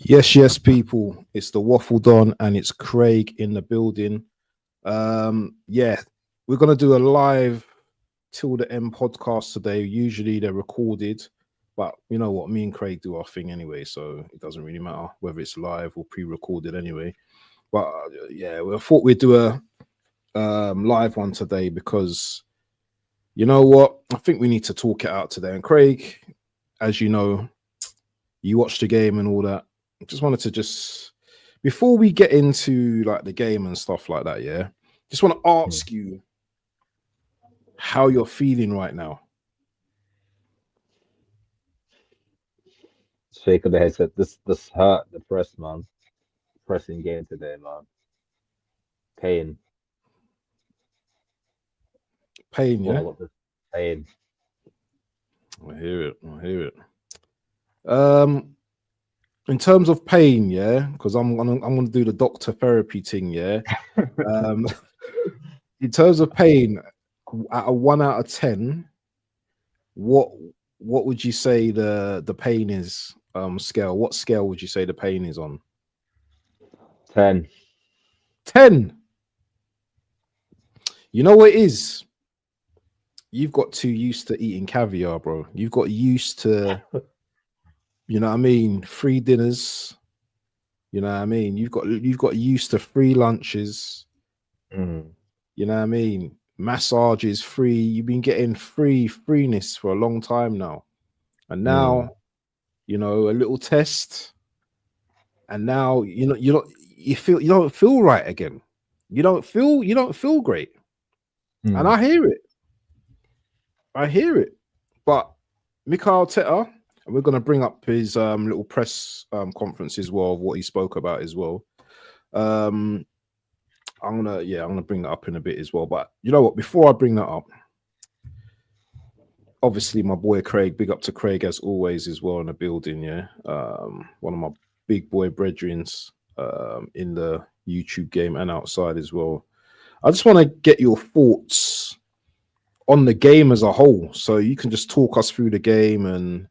Yes, people. It's the Waffle Don and it's Craig in the building. Yeah, we're gonna do a live till the end podcast today. Usually they're recorded, but you know what? Me and Craig do our thing anyway, so it doesn't really matter whether it's live or pre-recorded anyway. But yeah, we thought we'd do a live one today because you know what? I think we need to talk it out today. And Craig, as you know, you watched the game and all that. I just wanted to just before we get into like the game and stuff like that, yeah. Just want to ask you how you're feeling right now. Shake of the head said this hurt the press, man. Pressing game today, man. Pain. Pain, Well, yeah. I got this pain. I hear it. I hear it. Um, in terms of pain, yeah, because I'm gonna do the doctor therapy thing, yeah. Um, in terms of pain, at a 1 out of 10, what what would you say the pain is scale? What scale would you say the pain is on? 10. 10. You know what it is? You've got too used to eating caviar, bro. You've got used to, you know what I mean, free dinners. You know what I mean? You've got used to free lunches. Mm, You know what I mean? Massages free. You've been getting freeness for a long time now. And mm, now, you know, a little test. And now you don't feel right again. You don't feel great. And mm. I hear it. I hear it. But Mikel Arteta, and we're going to bring up his little press conference as well of what he spoke about as well. Um, I'm gonna bring that up in a bit as well. But you know what? Before I bring that up, obviously my boy Craig, big up to Craig as always as well in the building. Yeah, one of my big boy brethrens in the YouTube game and outside as well. I just want to get your thoughts on the game as a whole, so you can just talk us through the game and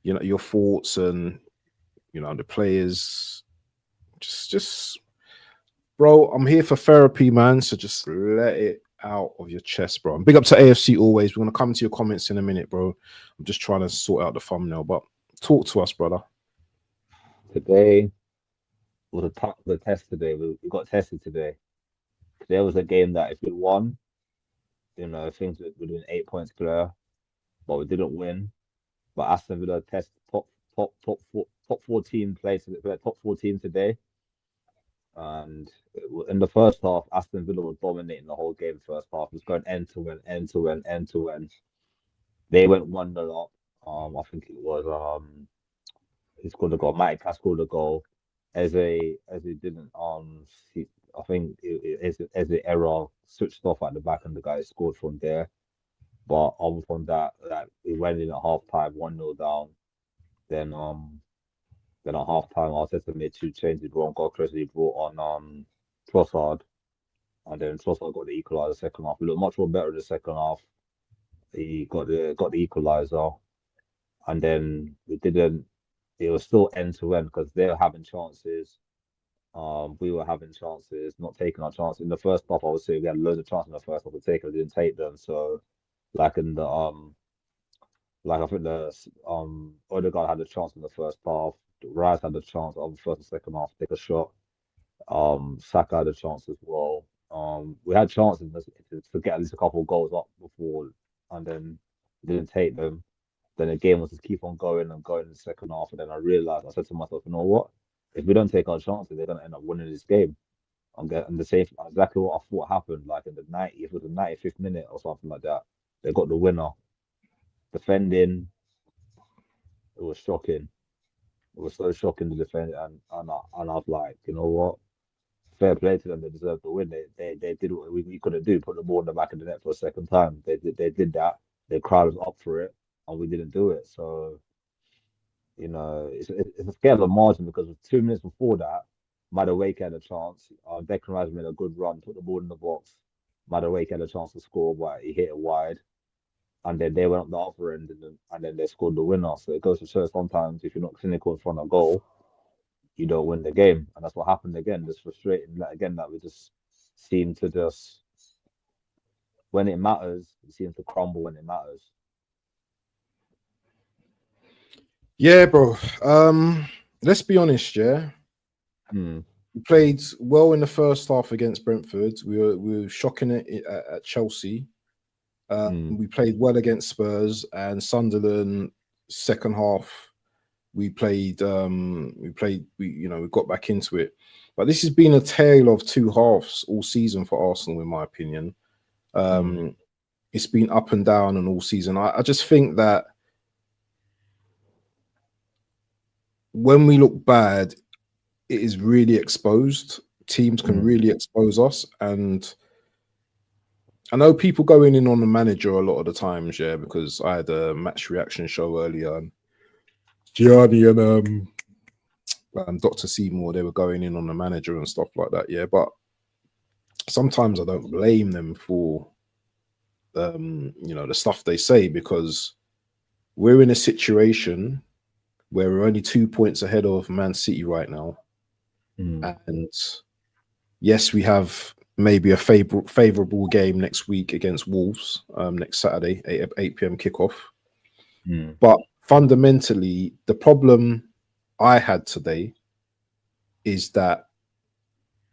you know your thoughts and you know the players. Just bro, I'm here for therapy, man. So just let it out of your chest, bro. And big up to AFC always. We're gonna come to your comments in a minute, bro. I'm just trying to sort out the thumbnail, but talk to us, brother. Today was the test today. We got tested today. Today was a game that if we won, things would have been 8 points clear, but we didn't win. But Aston Villa test top 14 places, top 14 today. And in the first half, Aston Villa was dominating the whole game. First half it was going end to end, end to end, end to end. They went 1-0 up. I think it was he scored a goal. Mike scored a goal. As he didn't I think as the error switched off at the back and the guy scored from there. But other from that, like it went in at half time, 1-0 down. Then then at half time Arteta made two changes. One got Chris, he brought on Trossard, and then Trossard got the equaliser second half. He looked much more better in the second half. He got the equaliser, and then we didn't. It was still end to end because they were having chances. We were having chances, not taking our chances. In the first half, I would say we had loads of chances in the first half to take, we didn't take them. So, like in the I think the Odegaard had a chance in the first half. Rice had a chance on the first and second half to take a shot. Saka had a chance as well. We had chances to get at least a couple of goals up before, and then didn't take them. Then the game was just keep on going and going in the second half. And then I said to myself, you know what? If we don't take our chances, they're gonna end up winning this game. I'm getting the same exactly what I thought happened. Like in the 90th, it was the 95th minute or something like that. They got the winner. Defending, it was shocking. It was so shocking to defend, and I was like, you know what? Fair play to them. They deserved to win. They did what we couldn't do. Put the ball in the back of the net for a second time. They did that. The crowd was up for it, and we didn't do it. So it's a scale of margin because 2 minutes before that, Madueke had a chance. Declan Rice made a good run, put the ball in the box. Madueke had a chance to score, but he hit it wide. And then they went up the other end, and then they scored the winner. So it goes to show sometimes if you're not clinical in front of goal, you don't win the game, and that's what happened again. Just frustrating that again that we just seem to just when it matters, it seems to crumble when it matters. Yeah, bro. Let's be honest, yeah. Mm, We played well in the first half against Brentford. We were shocking it at Chelsea. mm, We played well against Spurs and Sunderland. Second half, we got back into it. But this has been a tale of two halves all season for Arsenal, in my opinion. mm, It's been up and down and all season. I just think that when we look bad, it is really exposed. Teams can mm, really expose us. And I know people going in on the manager a lot of the times, yeah, because I had a match reaction show earlier and Gianni and Dr. Seymour, they were going in on the manager and stuff like that, yeah. But sometimes I don't blame them for the stuff they say, because we're in a situation where we're only 2 points ahead of Man City right now. mm, And yes, we have maybe a favorable game next week against Wolves, next Saturday, 8 p.m. kickoff. mm, But fundamentally, the problem I had today is that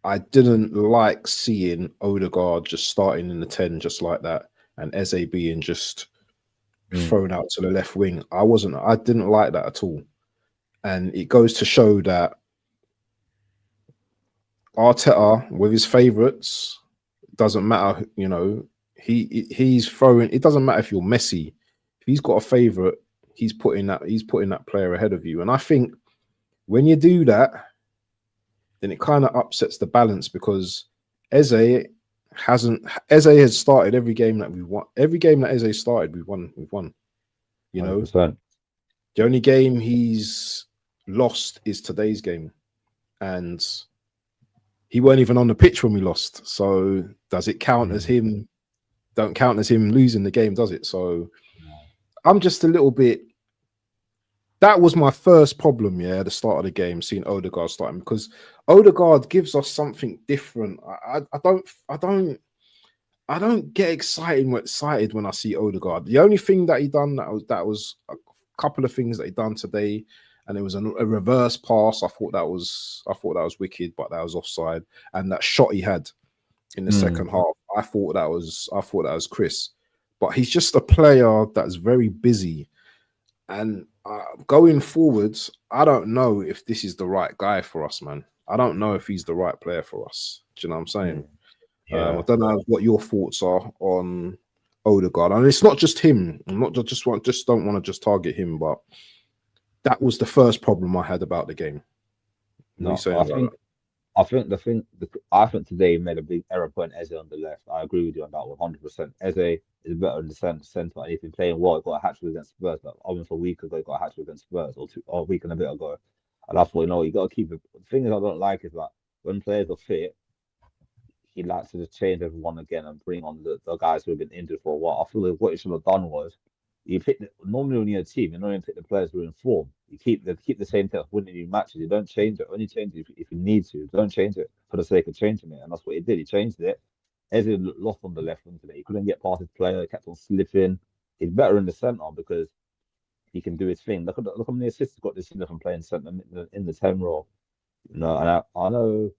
I didn't like seeing Odegaard just starting in the 10 just like that, and Eze being just mm, thrown out to the left wing. I didn't like that at all. And it goes to show that Arteta, with his favourites, doesn't matter, he's throwing. It doesn't matter if you're Messi. If he's got a favourite, he's putting that player ahead of you. And I think when you do that, then it kind of upsets the balance, because Eze has started every game that we won. Every game that Eze started, we've won. You know, 100%. the only game he's lost is today's game. And he weren't even on the pitch when we lost. So does it count as Mm, him? Don't count as him losing the game, does it? So no, I'm just a little bit. That was my first problem, yeah, at the start of the game, seeing Odegaard starting, because Odegaard gives us something different. I don't get excited when I see Odegaard. The only thing that he done that was a couple of things that he done today, and it was a reverse pass. I thought that was wicked, but that was offside. And that shot he had in the mm, second half, I thought that was Chris. But he's just a player that's very busy, and going forwards, I don't know if this is the right guy for us, man. I don't know if he's the right player for us. Do you know what I'm saying? mm, I yeah. don't know what your thoughts are on Odegaard, and it's not just him. I'm not just don't want to just target him, but that was the first problem I had about the game. What are you No, saying about that? I think I think today made a big error putting Eze on the left. I agree with you on that 100%. Eze is better in the centre, and he's been playing well. He got a hat trick against Spurs, but almost a week ago, he got a hat trick against Spurs, or a week and a bit ago. And I thought, you got to keep it. The thing is, I don't like is that when players are fit, he likes to just change everyone again and bring on the guys who have been injured for a while. I feel like what he should have done was normally when you're a team, you normally pick the players who are in form. Keep the same team winning you matches. You don't change it. Only change it if you need to. Don't change it for the sake of changing it. And that's what he did. He changed it. Eze lost on the left wing today. He couldn't get past his player. He kept on slipping. He's better in the centre because he can do his thing. Look how many assists he got this season from playing centre in the 10 role. And I know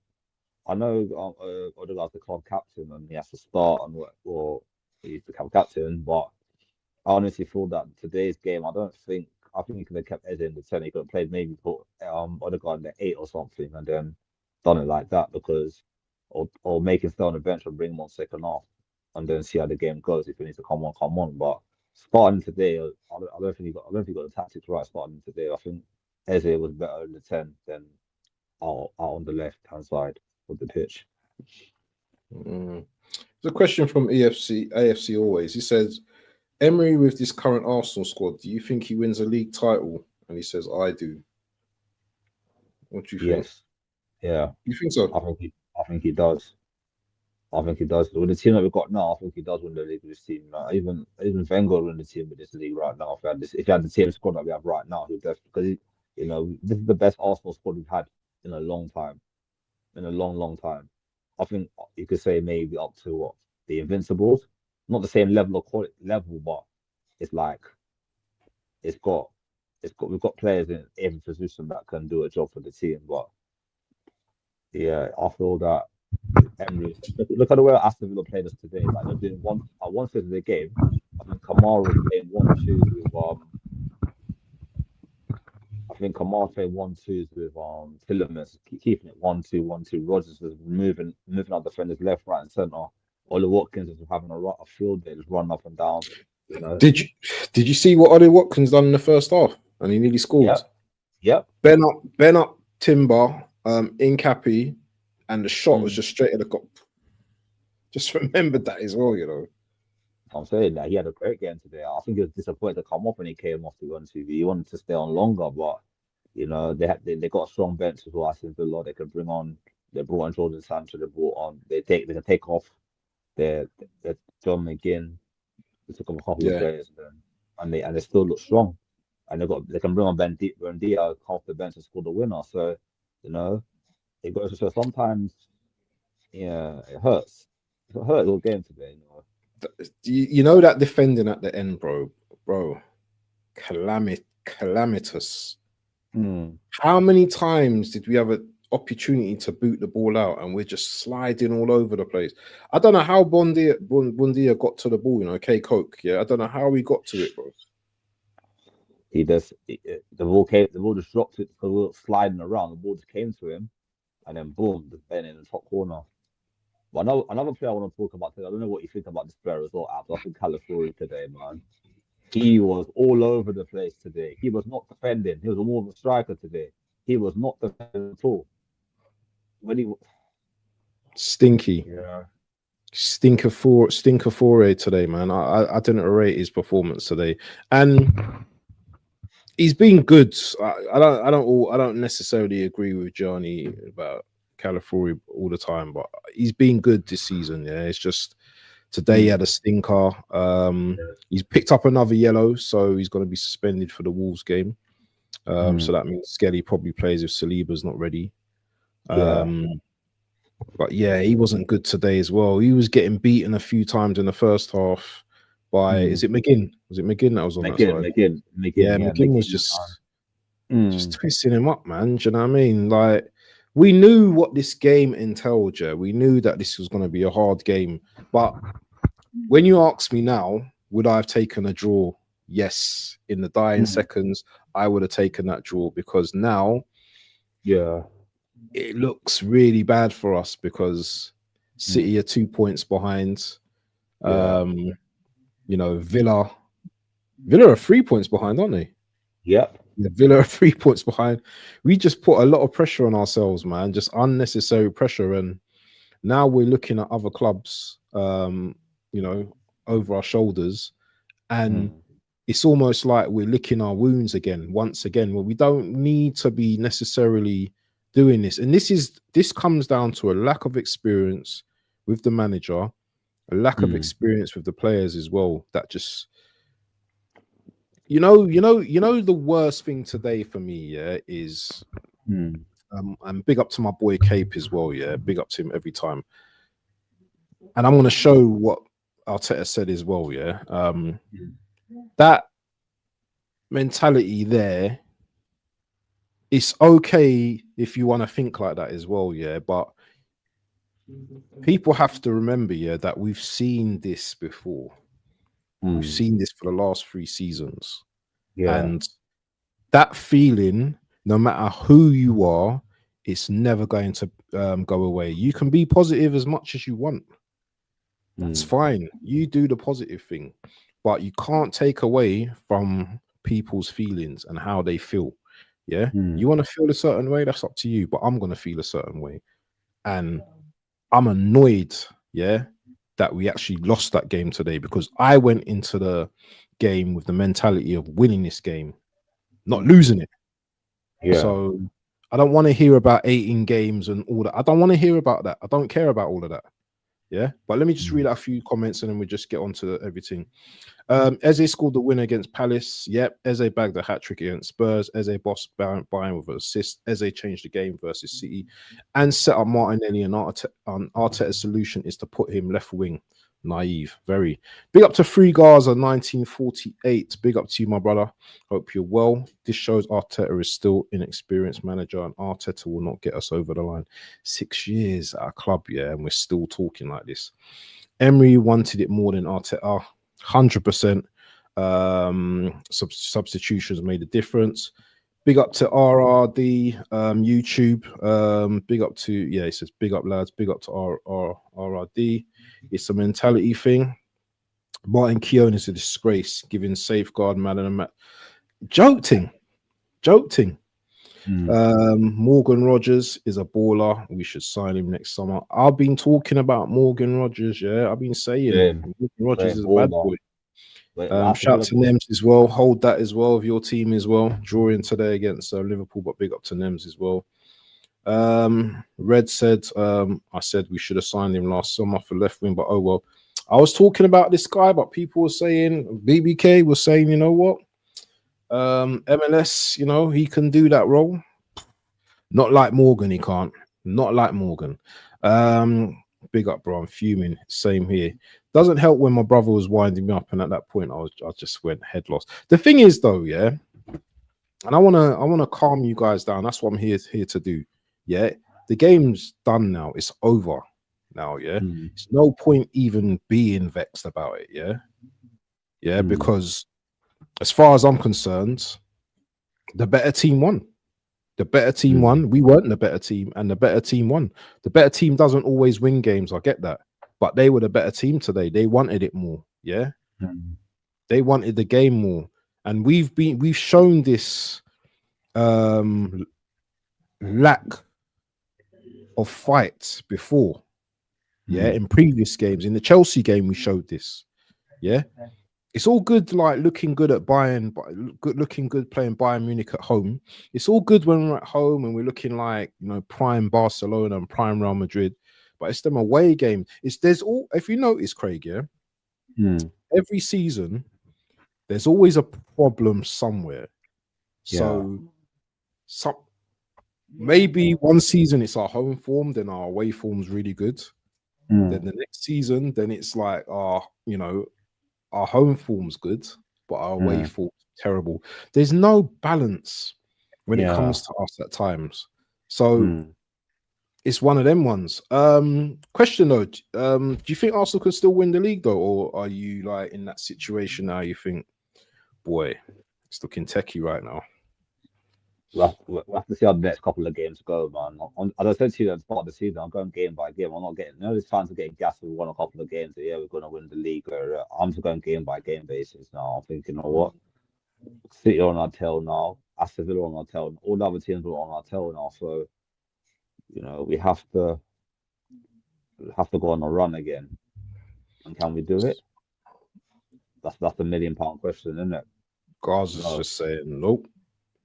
Odegaard's the club captain and he has to start and or he's the club captain, but I honestly feel that today's game, I think he could have kept Eze in the 10. He could have played maybe put Odegaard in the 8 or something and then done it like that or make him stay on the bench and bring him on second half and then see how the game goes. If he needs to come on, come on. But starting today, I don't think he got the tactics right starting today. I think Eze was better in the 10 than out on the left hand side of the pitch. Mm. There's a question from AFC always. He says, Emery with this current Arsenal squad, do you think he wins a league title? And he says, I do. What do you think? Yes, yeah, You think so? I think he does. I think he does. With the team that we've got now, I think he does win the league with this team. Like, even Wenger will win the team with this league right now. If he had the team squad that we have right now, he would definitely because this is the best Arsenal squad we've had in a long time, in a long time. I think you could say maybe up to what the Invincibles, not the same level of quality level, but it's like it's got we've got players in every position that can do a job for the team. But yeah, I feel that Emery, look at the way Aston Villa played us today. Like they're doing one side of the game. I think Kamara was playing 1-2s with I think Kamara played 1-2s with Tillemans, keeping it 1-2, 1-2. Rogers was moving our defenders left, right, and centre. Ollie Watkins was having a field day, just running up and down. You know. Did you see what Ollie Watkins done in the first half? And he nearly scored. Yep. Ben up Timber, in Cappy, and the shot was just straight at the goal. Just remembered that as well, you know. I'm saying that he had a great game today. I think he was disappointed to come off when he came off to go on TV. He wanted to stay on longer, but you know they got a strong bench as well. I think a lot they could bring on. They brought on Jordan Sancho. They brought on. They can take off. Their John McGinn. They took him a couple of players, and they still look strong. And they can bring on Buendia off the bench and score the winner. So you know it goes to show sometimes. Yeah, it hurts. It hurt all game today. You know. You know that defending at the end, bro, calamitous. How many times did we have an opportunity to boot the ball out and we're just sliding all over the place? I don't know how Buendia got to the ball, you know, Coke. Yeah, I don't know how he got to it, bro. The ball just dropped it, the ball sliding around, the ball just came to him, and then boom, the Ben in the top corner. But another player I want to talk about today, I don't know what you think about this player as well, Abs. I think Calafiori today, man. He was all over the place today. He was not defending. He was more of a striker today. He was not defending at all. Stinky. Yeah. Stinker foray today, man. I didn't rate his performance today. And he's been good. I don't necessarily agree with Johnny about Calafiori all the time, but he's been good this season. Yeah, it's just today he had a stinker. He's picked up another yellow, so he's going to be suspended for the Wolves game. So that means Skelly probably plays if Saliba's not ready. But yeah, he wasn't good today as well. He was getting beaten a few times in the first half by is it McGinn? Was it McGinn that was on that side? McGinn. Yeah, McGinn was just twisting him up, man. Do you know what I mean? Like, we knew what this game entailed, yeah. We knew that this was going to be a hard game. But when you ask me now, would I have taken a draw? Yes. In the dying seconds, I would have taken that draw, because now it looks really bad for us because City are 2 points behind. You know, Villa are 3 points behind, aren't they? Yep. The Villa are 3 points behind. We just put a lot of pressure on ourselves, man. Just unnecessary pressure. And now we're looking at other clubs, you know, over our shoulders. And it's almost like we're licking our wounds again, once again, where we don't need to be necessarily doing this. And this comes down to a lack of experience with the manager, a lack of experience with the players as well. That just, you know, the worst thing today for me, yeah, is and big up to my boy Cape as well, yeah. Big up to him every time. And I'm gonna show what Arteta said as well, yeah. That mentality there, it's okay if you want to think like that as well, yeah. But people have to remember, yeah, that we've seen this before. We've seen this for the last 3 seasons. And that feeling, no matter who you are, it's never going to go away. You can be positive as much as you want. That's fine. You do the positive thing. But you can't take away from people's feelings and how they feel. Yeah. You want to feel a certain way, that's up to you. But I'm going to feel a certain way. And I'm annoyed, yeah, that we actually lost that game today, because I went into the game with the mentality of winning this game, not losing it. So I don't want to hear about 18 games and all that. I don't want to hear about that. I don't care about all of that. Yeah, but let me just read out a few comments and then we just get on to everything. Eze scored the winner against Palace. Yep, Eze bagged the hat trick against Spurs. Eze bossed Bayern with an assist. Eze changed the game versus City and set up Martinelli. And Arteta's solution is to put him left wing. Naive, very. Big up to Free Gaza 1948. Big up to you, my brother. Hope you're well. This shows Arteta is still inexperienced manager, and Arteta will not get us over the line. 6 years at a club, yeah, and we're still talking like this. Emery wanted it more than Arteta. 100%. Substitutions made a difference. Big up to RRD YouTube. Big up to, yeah, he says big up lads. Big up to RRD. It's a mentality thing. Martin Keown is a disgrace, giving safeguard man and a match. Joking. Morgan Rogers is a baller. We should sign him next summer. I've been talking about Morgan Rogers, yeah. I've been saying Morgan Rogers is a bad boy. Shout to Nems as well. Hold that as well of your team as well. Drawing today against Liverpool, but big up to Nems as well. Red said, I said we should have signed him last summer for left wing, but oh well. I was talking about this guy, but people were saying, BBK was saying, you know what? MLS, you know, he can do that role. Not like Morgan, he can't. Not like Morgan. Big up, bro. I'm fuming. Same here. Doesn't help when my brother was winding me up, and at that point, I just went head lost. The thing is, though, yeah, and I wanna calm you guys down. That's what I'm here to do. Yeah, the game's done now. It's over now. Yeah, it's no point even being vexed about it. Yeah, because as far as I'm concerned, the better team won. The better team won. We weren't the better team, and the better team won. The better team doesn't always win games. I get that, but they were the better team today. They wanted it more. Yeah, they wanted the game more, and we've shown this lack of fight before. Yeah, in previous games, in the Chelsea game, we showed this. Yeah. It's all good, like looking good at Bayern, looking good playing Bayern Munich at home. It's all good when we're at home and we're looking like, you know, prime Barcelona and prime Real Madrid. But it's them away game. There's all, if you notice, Craig, yeah, every season there's always a problem somewhere. So, maybe one season it's our home form, then our away form's really good. Then the next season, then it's like you know, our home form's good, but our away form's terrible. There's no balance when it comes to us at times. So it's one of them ones. Question though, do you think Arsenal can still win the league though, or are you like in that situation now? You think, boy, it's looking techie right now. We'll have to see how the next couple of games go, man. As I said to you at the start of the season, I'm going game by game. I'm not getting, there's fans are getting gassed. We won a couple of games. So yeah, we're going to win the league. I'm just going game by game basis now. I'm thinking, you know what? City on our tail now. Aston Villa on our tail. All the other teams are on our tail now. So, you know, we have to go on a run again. And can we do it? That's the £1 million question, isn't it? Guys is just saying nope.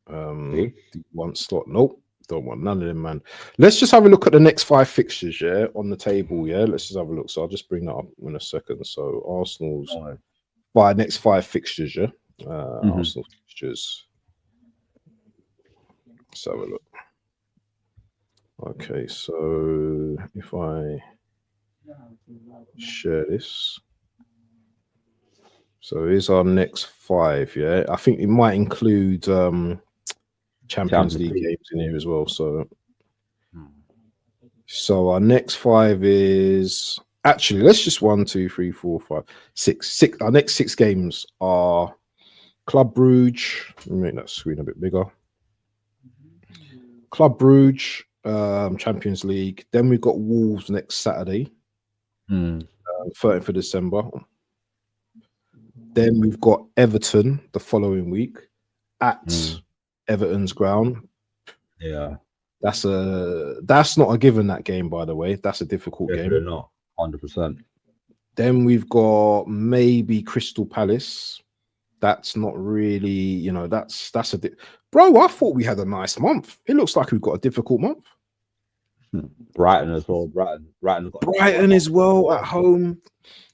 One slot, nope, don't want none of them, man. Let's just have a look at the next 5 fixtures, yeah, on the table, yeah. Let's just have a look. So I'll just bring that up in a second. So Arsenal's next 5 fixtures, yeah. Arsenal fixtures. Let's have a look. Okay, so if I share this. So here's our next 5, yeah. I think it might include Champions League games in here as well. So our next 5 is actually, let's just 1, 2, 3, 4, 5, 6. Our next 6 games are Club Brugge. Let me make that screen a bit bigger. Club Brugge, Champions League. Then we've got Wolves next Saturday, 13th of December. Then we've got Everton the following week at Everton's ground. Yeah, that's not a given, that game, by the way. That's a difficult game. Not 100%. Then we've got maybe Crystal Palace. That's not really, you know, that's bro. I thought we had a nice month. It looks like we've got a difficult month. Brighton as well. Brighton got another one Brighton as well at home,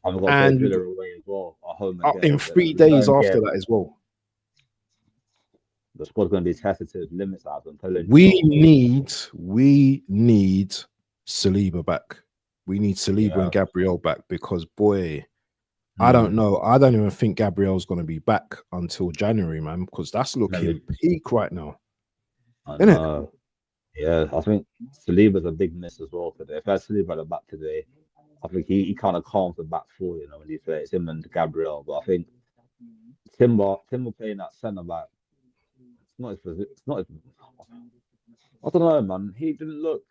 and we've got to play and Villa away as well at home again. in So it's 3 days return after game. that as well. The squad's going to be tested to its limits. I'm telling you. We need Saliba back. We need Saliba and Gabriel back because boy, I don't know. I don't even think Gabriel's going to be back until January, man, because that's looking peak right now. I know. Yeah, I think Saliba's a big miss as well today. If I had Saliba at the back today, I think he kind of calms the back four, you know, when he plays him and Gabriel. But I think Timber playing that centre back, it's not his position. It's not his. I don't know, man. He didn't look.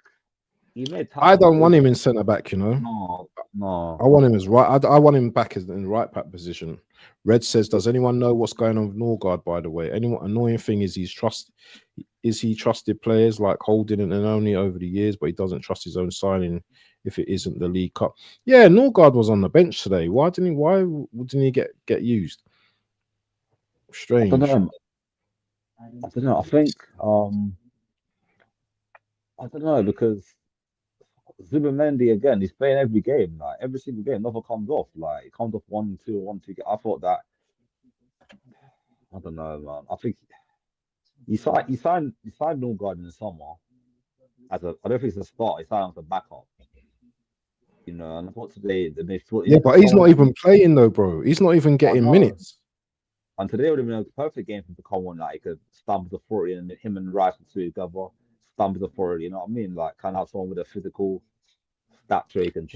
He made. I don't want him in centre back, you know. No. I want him as right. I want him back as in right back position. Red says, "Does anyone know what's going on with Norgard? By the way, anyone annoying thing is he trusted players like Holding and only over the years, but he doesn't trust his own signing if it isn't the League Cup. Yeah, Norgard was on the bench today. Why didn't he get used? Strange. I don't know. I think I don't know because Zubimendi again, he's playing every game, like every single game, nothing comes off. Like it comes off 1-2, 1-2. I thought that I don't know, man. I think you signed Norgard in the summer as a I don't think it's a start, he signed as a backup. You know, and I thought today they thought but he's not even playing though, bro. He's not even getting minutes. And today would have been a perfect game for him to come on, like he could stamp his authority and him and Rice together, stamp his authority, you know what I mean? Like kind of have someone with a physical stature, he can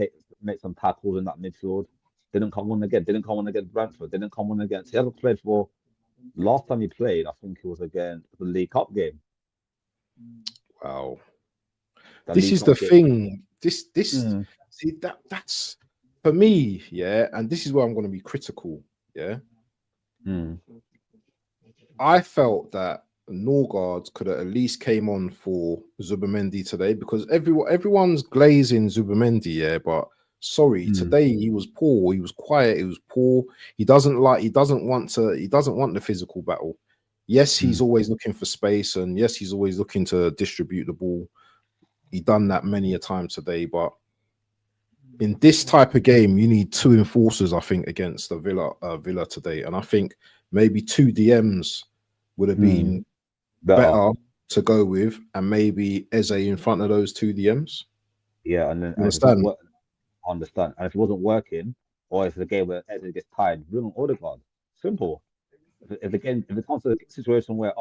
make some tackles in that midfield. Didn't come on against Brentford, didn't come on against he hasn't played for last time he played, I think it was against the League Cup game. Wow. This is the thing. See that's for me, yeah, and this is where I'm going to be critical, yeah. I felt that Norgard could have at least came on for Zubimendi today because everyone's glazing Zubimendi, yeah, but sorry, today he was poor, he was quiet, he was poor. He doesn't want the physical battle. Yes, he's always looking for space, and yes, he's always looking to distribute the ball. He done that many a time today, but in this type of game, you need two enforcers, I think, against the Villa today. And I think maybe two DMs would have been better to go with, and maybe Eze in front of those two DMs. Yeah, and then understand. And if it wasn't working, or if the game where Eze gets tired, bring on Odegaard. Simple. If it comes to a situation where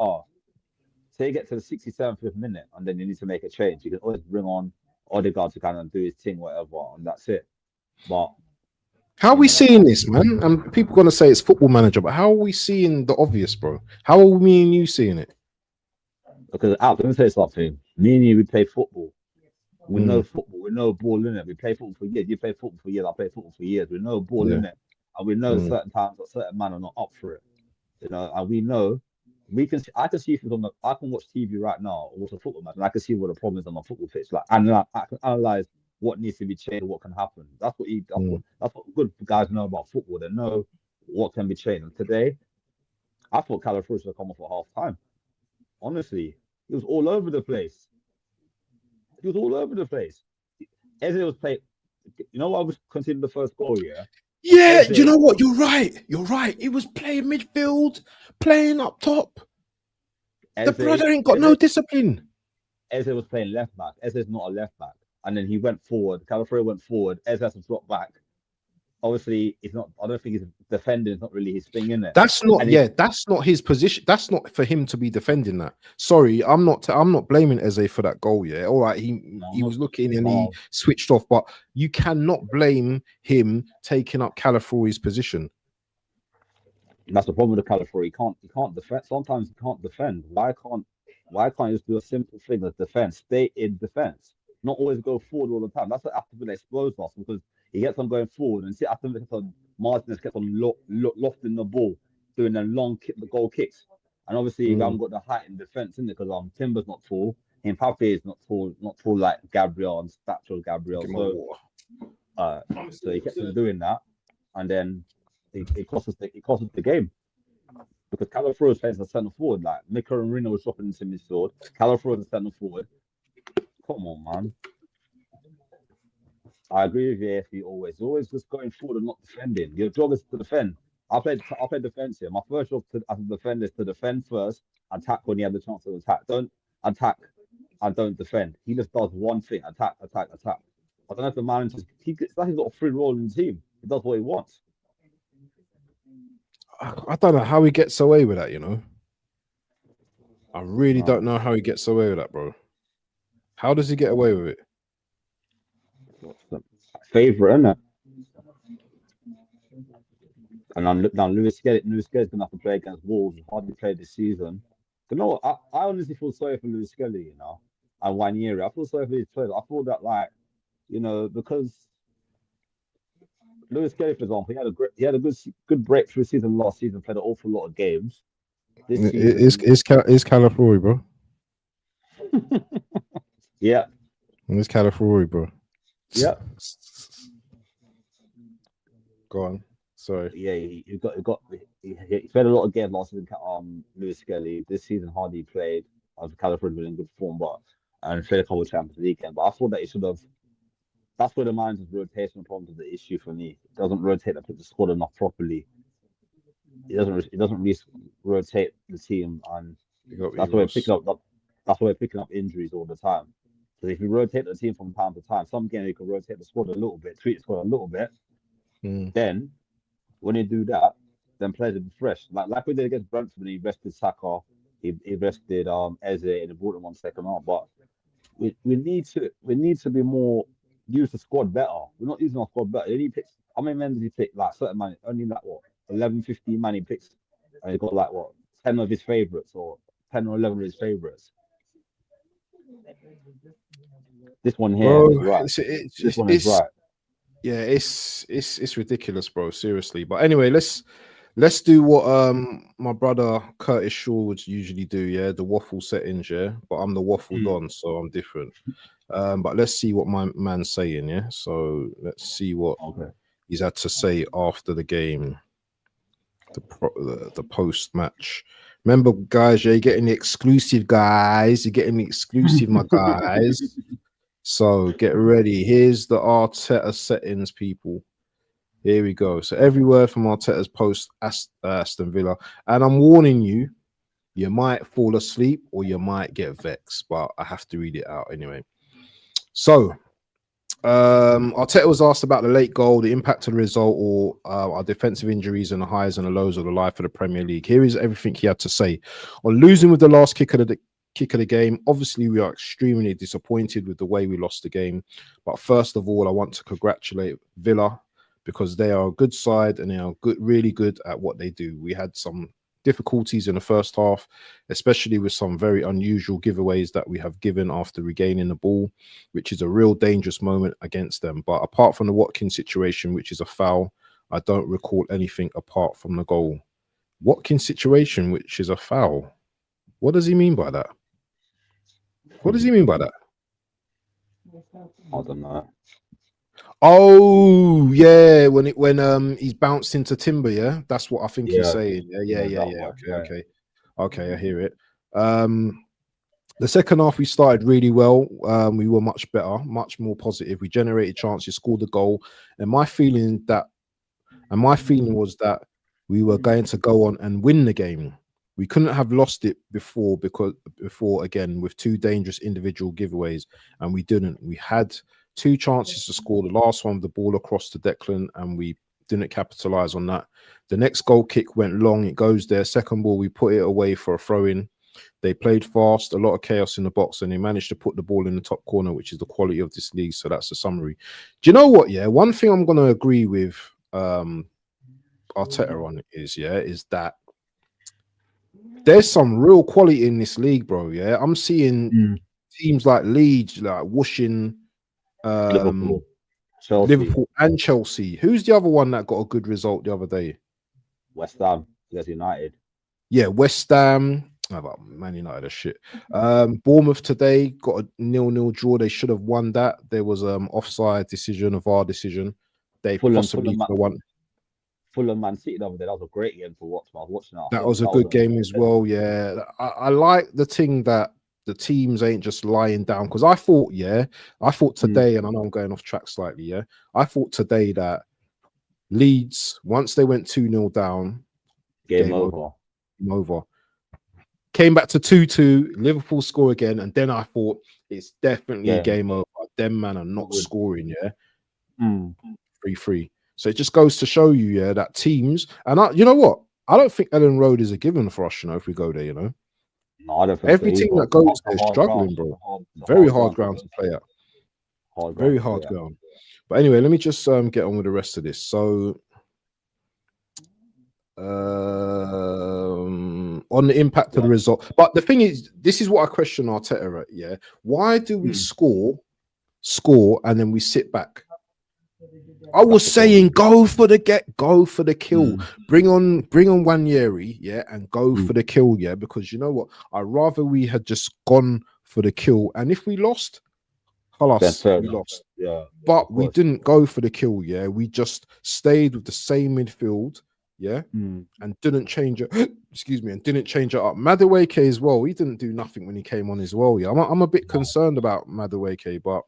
say you get to the 67th minute and then you need to make a change, you can always bring on Odegaard to kind of do his thing, whatever, and that's it. But how are we seeing this, man? And people are gonna say it's Football Manager, but how are we seeing the obvious, bro? How are me and you seeing it? Because let me say something. Me and you, we play football. We know football. We know ball in it. We play football for years. You play football for years. I play football for years. We know ball in it, and we know certain times that certain men are not up for it. You know, and we know. I can see things I can watch TV right now or watch a football match, and I can see what the problem is on the football pitch. Like, and I can analyze what needs to be changed, what can happen. That's what good guys know about football. They know what can be changed. And today, I thought Calafiori should have come off at half time. Honestly, he was all over the place. Eze was playing. You know what I was considering the first goal, yeah? Yeah, you know what? You're right. He was playing midfield, playing up top. The brother ain't got no discipline. Eze was playing left back. Eze's not a left back. And then he went forward. Calafiori went forward. Eze has to drop back. Obviously, it's not. I don't think he's defending. It's not really his thing, in it. That's not. That's not his position. That's not for him to be defending that. Sorry, I'm not blaming Eze for that goal. Yeah, all right. He was looking and he switched off, but you cannot blame him taking up Calafiori's position. That's the problem with Calafiori. He can't defend. Sometimes he can't defend. Why can't you just do a simple thing as defense? Stay in defense. Not always go forward all the time. That's what Aston Villa exposed us because he gets on going forward and see Aston Villa Martinez gets on lofting the ball, doing the long kick, the goal kicks. And obviously, we haven't got the height in defense in it because Timber's not tall. Mbappe is not tall like Gabriel and stature Gabriel. So he kept on doing that, and then it cost us the game because Calafiori was playing as a centre forward. Like Mika and Rino was dropping into midfield. Calafiori was a centre forward. Come on, man. I agree with you, AFC always. Always just going forward and not defending. Your job is to defend. I played defense here. My first job as a defender is to defend first, attack when you have the chance to attack. Don't attack and don't defend. He just does one thing: attack, attack, attack. I don't know if the manager it's like he's got a free role in the team. He does what he wants. I don't know how he gets away with that, you know. I really don't know how he gets away with that, bro. How does he get away with it? Favorite, isn't it? And now Lewis Skelly's gonna have to play against Wolves. Hardly played this season. You know what? I honestly feel sorry for Lewis Skelly, you know, and Wanyeri. I feel sorry for his players. I feel that, like, you know, because Lewis Skelly, for example, he had a good breakthrough season last season. Played an awful lot of games. This season, It's Calafiori, bro. Yeah, It's Calafiori, bro. yeah. Go on. Sorry. Yeah, he played a lot of games last season. Lewis Skelly this season hardly played. California was in good form, and played a couple of Champions League games. But I thought that he should have. That's where the manager's rotation problem is the issue for me. It doesn't rotate the squad enough properly. It doesn't really rotate the team, and that's why we're picking up. That's why we're picking up injuries all the time. So if you rotate the team from time to time, some games you can rotate the squad a little bit, tweak the squad a little bit. Then when you do that, then players will be fresh. Like we did against Brentford, when he rested Saka, he rested Eze, and he brought him on second half. But we need to be more use the squad better. We're not using our squad better. He picks how many men does he pick? Like certain man, only like what 11, 15 man he picks, and he got like what 10 of his favourites or 10 or 11 of his favourites. This one here is right. This one is right. Yeah, it's ridiculous, bro. Seriously. But anyway, let's do what my brother Curtis Shaw would usually do. Yeah, the waffle settings. Yeah, but I'm the waffle don, so I'm different. But let's see what my man's saying. Yeah, so let's see what he's had to say after the game, the post match. Remember, guys, you're getting the exclusive, guys. You're getting the exclusive, my guys. So get ready. Here's the Arteta settings, people. Here we go. So every word from Arteta's post Aston Villa. And I'm warning you, you might fall asleep or you might get vexed, but I have to read it out anyway. So Arteta was asked about the late goal, the impact of the result, or our defensive injuries and the highs and the lows of the life of the Premier League. Here is everything he had to say. On losing with the last kick of the game, obviously we are extremely disappointed with the way we lost the game. But first of all, I want to congratulate Villa because they are a good side and they are really good at what they do. We had some difficulties in the first half, especially with some very unusual giveaways that we have given after regaining the ball, which is a real dangerous moment against them. But apart from the Watkins situation, which is a foul, I don't recall anything apart from the goal. Watkins situation, which is a foul. What does he mean by that? What does he mean by that? I don't know. Oh yeah, when he's bounced into Timber, yeah, that's what I think he's saying. Yeah. Okay, I hear it. The second half we started really well. We were much better, much more positive. We generated chances, scored the goal, and my feeling was that we were going to go on and win the game. We couldn't have lost it before again with two dangerous individual giveaways, and we didn't. We had two chances to score. The last one, the ball across to Declan, and we didn't capitalize on that. The next goal kick went long. It goes there. Second ball, we put it away for a throw-in. They played fast, a lot of chaos in the box, and they managed to put the ball in the top corner, which is the quality of this league. So that's the summary. Do you know what? Yeah, one thing I'm going to agree with Arteta on is that there's some real quality in this league, bro. Yeah, I'm seeing teams like Leeds, like whooshing Liverpool and Chelsea. Who's the other one that got a good result the other day? West Ham, United. Yeah, West Ham. Oh, Man United are shit. Bournemouth today got a 0-0 draw. They should have won that. There was offside decision, a VAR decision. They possibly won. Fulham Man City the other day. That was a great game to watch. I was watching that. That was a good game as well. Yeah, I like the thing that the teams ain't just lying down. Because I thought today, and I know I'm going off track slightly, yeah. I thought today that Leeds, once they went 2-0 down, Game over. Game over. Came back to 2-2, Liverpool score again, and then I thought it's definitely game over. Them man are not scoring, yeah. 3-3. So it just goes to show you, yeah, that teams, and you know what? I don't think Ellen Road is a given for us, you know, if we go there, you know. No, I don't think every team that goes there is struggling, bro. Very hard ground to play at. Very hard ground. But anyway, let me just get on with the rest of this. So on the impact of the result. But the thing is, this is what I question Arteta at, yeah. Why do we score, and then we sit back? I was saying go for the kill. Bring on Wanyeri, yeah, and go for the kill, yeah, because you know what? I'd rather we had just gone for the kill, and if we lost, we lost. Yeah. But we didn't go for the kill, yeah. We just stayed with the same midfield, yeah, and didn't change it. Excuse me, and didn't change it up. Madueke as well. He didn't do nothing when he came on as well. Yeah, I'm a bit concerned about Madueke, but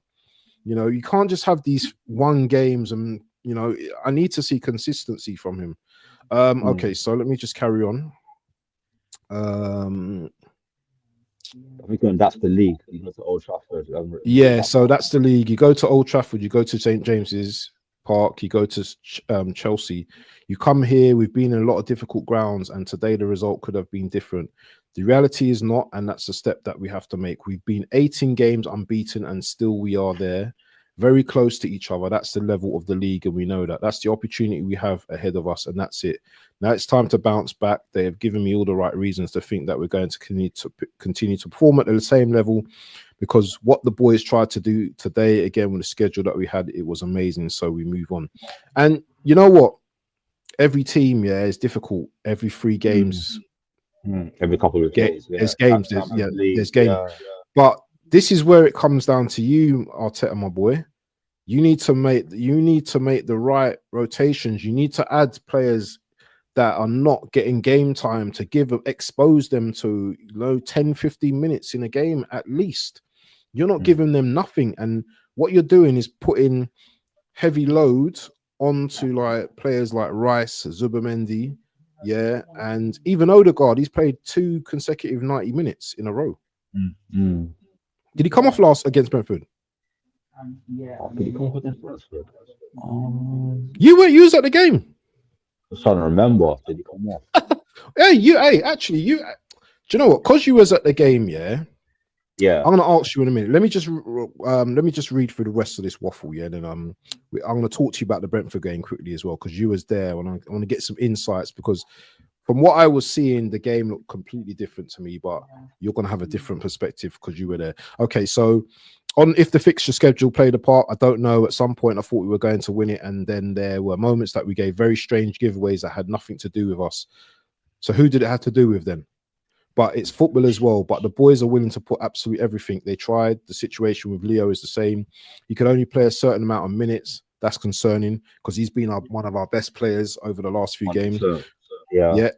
you know, you can't just have these one games, and you know, I need to see consistency from him. Okay, so let me just carry on. I think that's the league. You go to Old Trafford. Yeah, so that's the league. You go to Old Trafford, you go to St. James's Park, you go to Chelsea. You come here, we've been in a lot of difficult grounds, and today the result could have been different. The reality is not, and that's the step that we have to make. We've been 18 games unbeaten, and still we are there, very close to each other. That's the level of the league, and we know that. That's the opportunity we have ahead of us, and that's it. Now it's time to bounce back. They have given me all the right reasons to think that we're going to continue to perform at the same level, because what the boys tried to do today, again, with the schedule that we had, it was amazing. So we move on. And you know what? Every team, yeah, is difficult. Every 3 games. Every couple of days. There's games. There's games. But this is where it comes down to you, Arteta, my boy. You need to make the right rotations. You need to add players that are not getting game time to expose them to 10-15 minutes in a game at least. You're not giving them nothing, and what you're doing is putting heavy loads onto like players like Rice, Zubimendi, yeah, and even Odegaard. He's played 2 consecutive 90 minutes in a row. Did he come off last against Brentford? Did he come off against Brentford? You was at the game. I'm trying to remember. Did he come off? Actually, do you know what? Because you was at the game, yeah. Yeah. I'm gonna ask you in a minute. Let me just read through the rest of this waffle, yeah. Then I'm gonna talk to you about the Brentford game quickly as well, because you was there, and I want to get some insights, because from what I was seeing, the game looked completely different to me, but you're gonna have a different perspective because you were there. Okay, so if the fixture schedule played a part, I don't know. At some point, I thought we were going to win it, and then there were moments that we gave very strange giveaways that had nothing to do with us. So who did it have to do with then? But it's football as well. But the boys are willing to put absolutely everything. They tried. The situation with Leo is the same. He can only play a certain amount of minutes. That's concerning, because he's been one of our best players over the last few games. Yeah.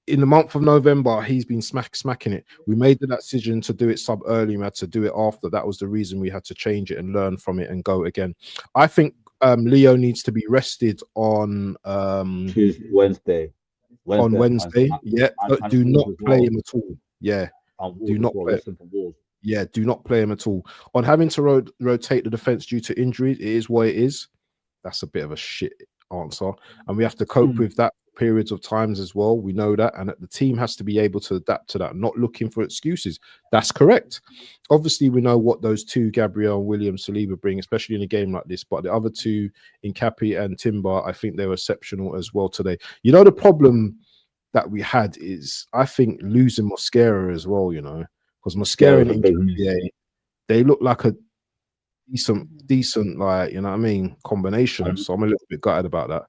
In the month of November, he's been smacking it. We made the decision to do it sub early. We had to do it after. That was the reason we had to change it and learn from it and go again. I think Leo needs to be rested on Wednesday. On Wednesday, yeah. Do not play him at all. Yeah, do not play. Yeah, do not play him at all. On having to rotate the defense due to injuries, it is what it is. That's a bit of a shit answer, and we have to cope with that periods of times as well. We know that, and the team has to be able to adapt to that, not looking for excuses. That's correct. Obviously, we know what those 2, Gabriel and William Saliba, bring, especially in a game like this. But the other 2, Incapi and Timber, I think they were exceptional as well today. You know, the problem that we had is, I think, losing Mosquera as well. You know, because Mosquera and Incapi, they look like a decent, like, you know what I mean, combination. So I'm a little bit gutted about that.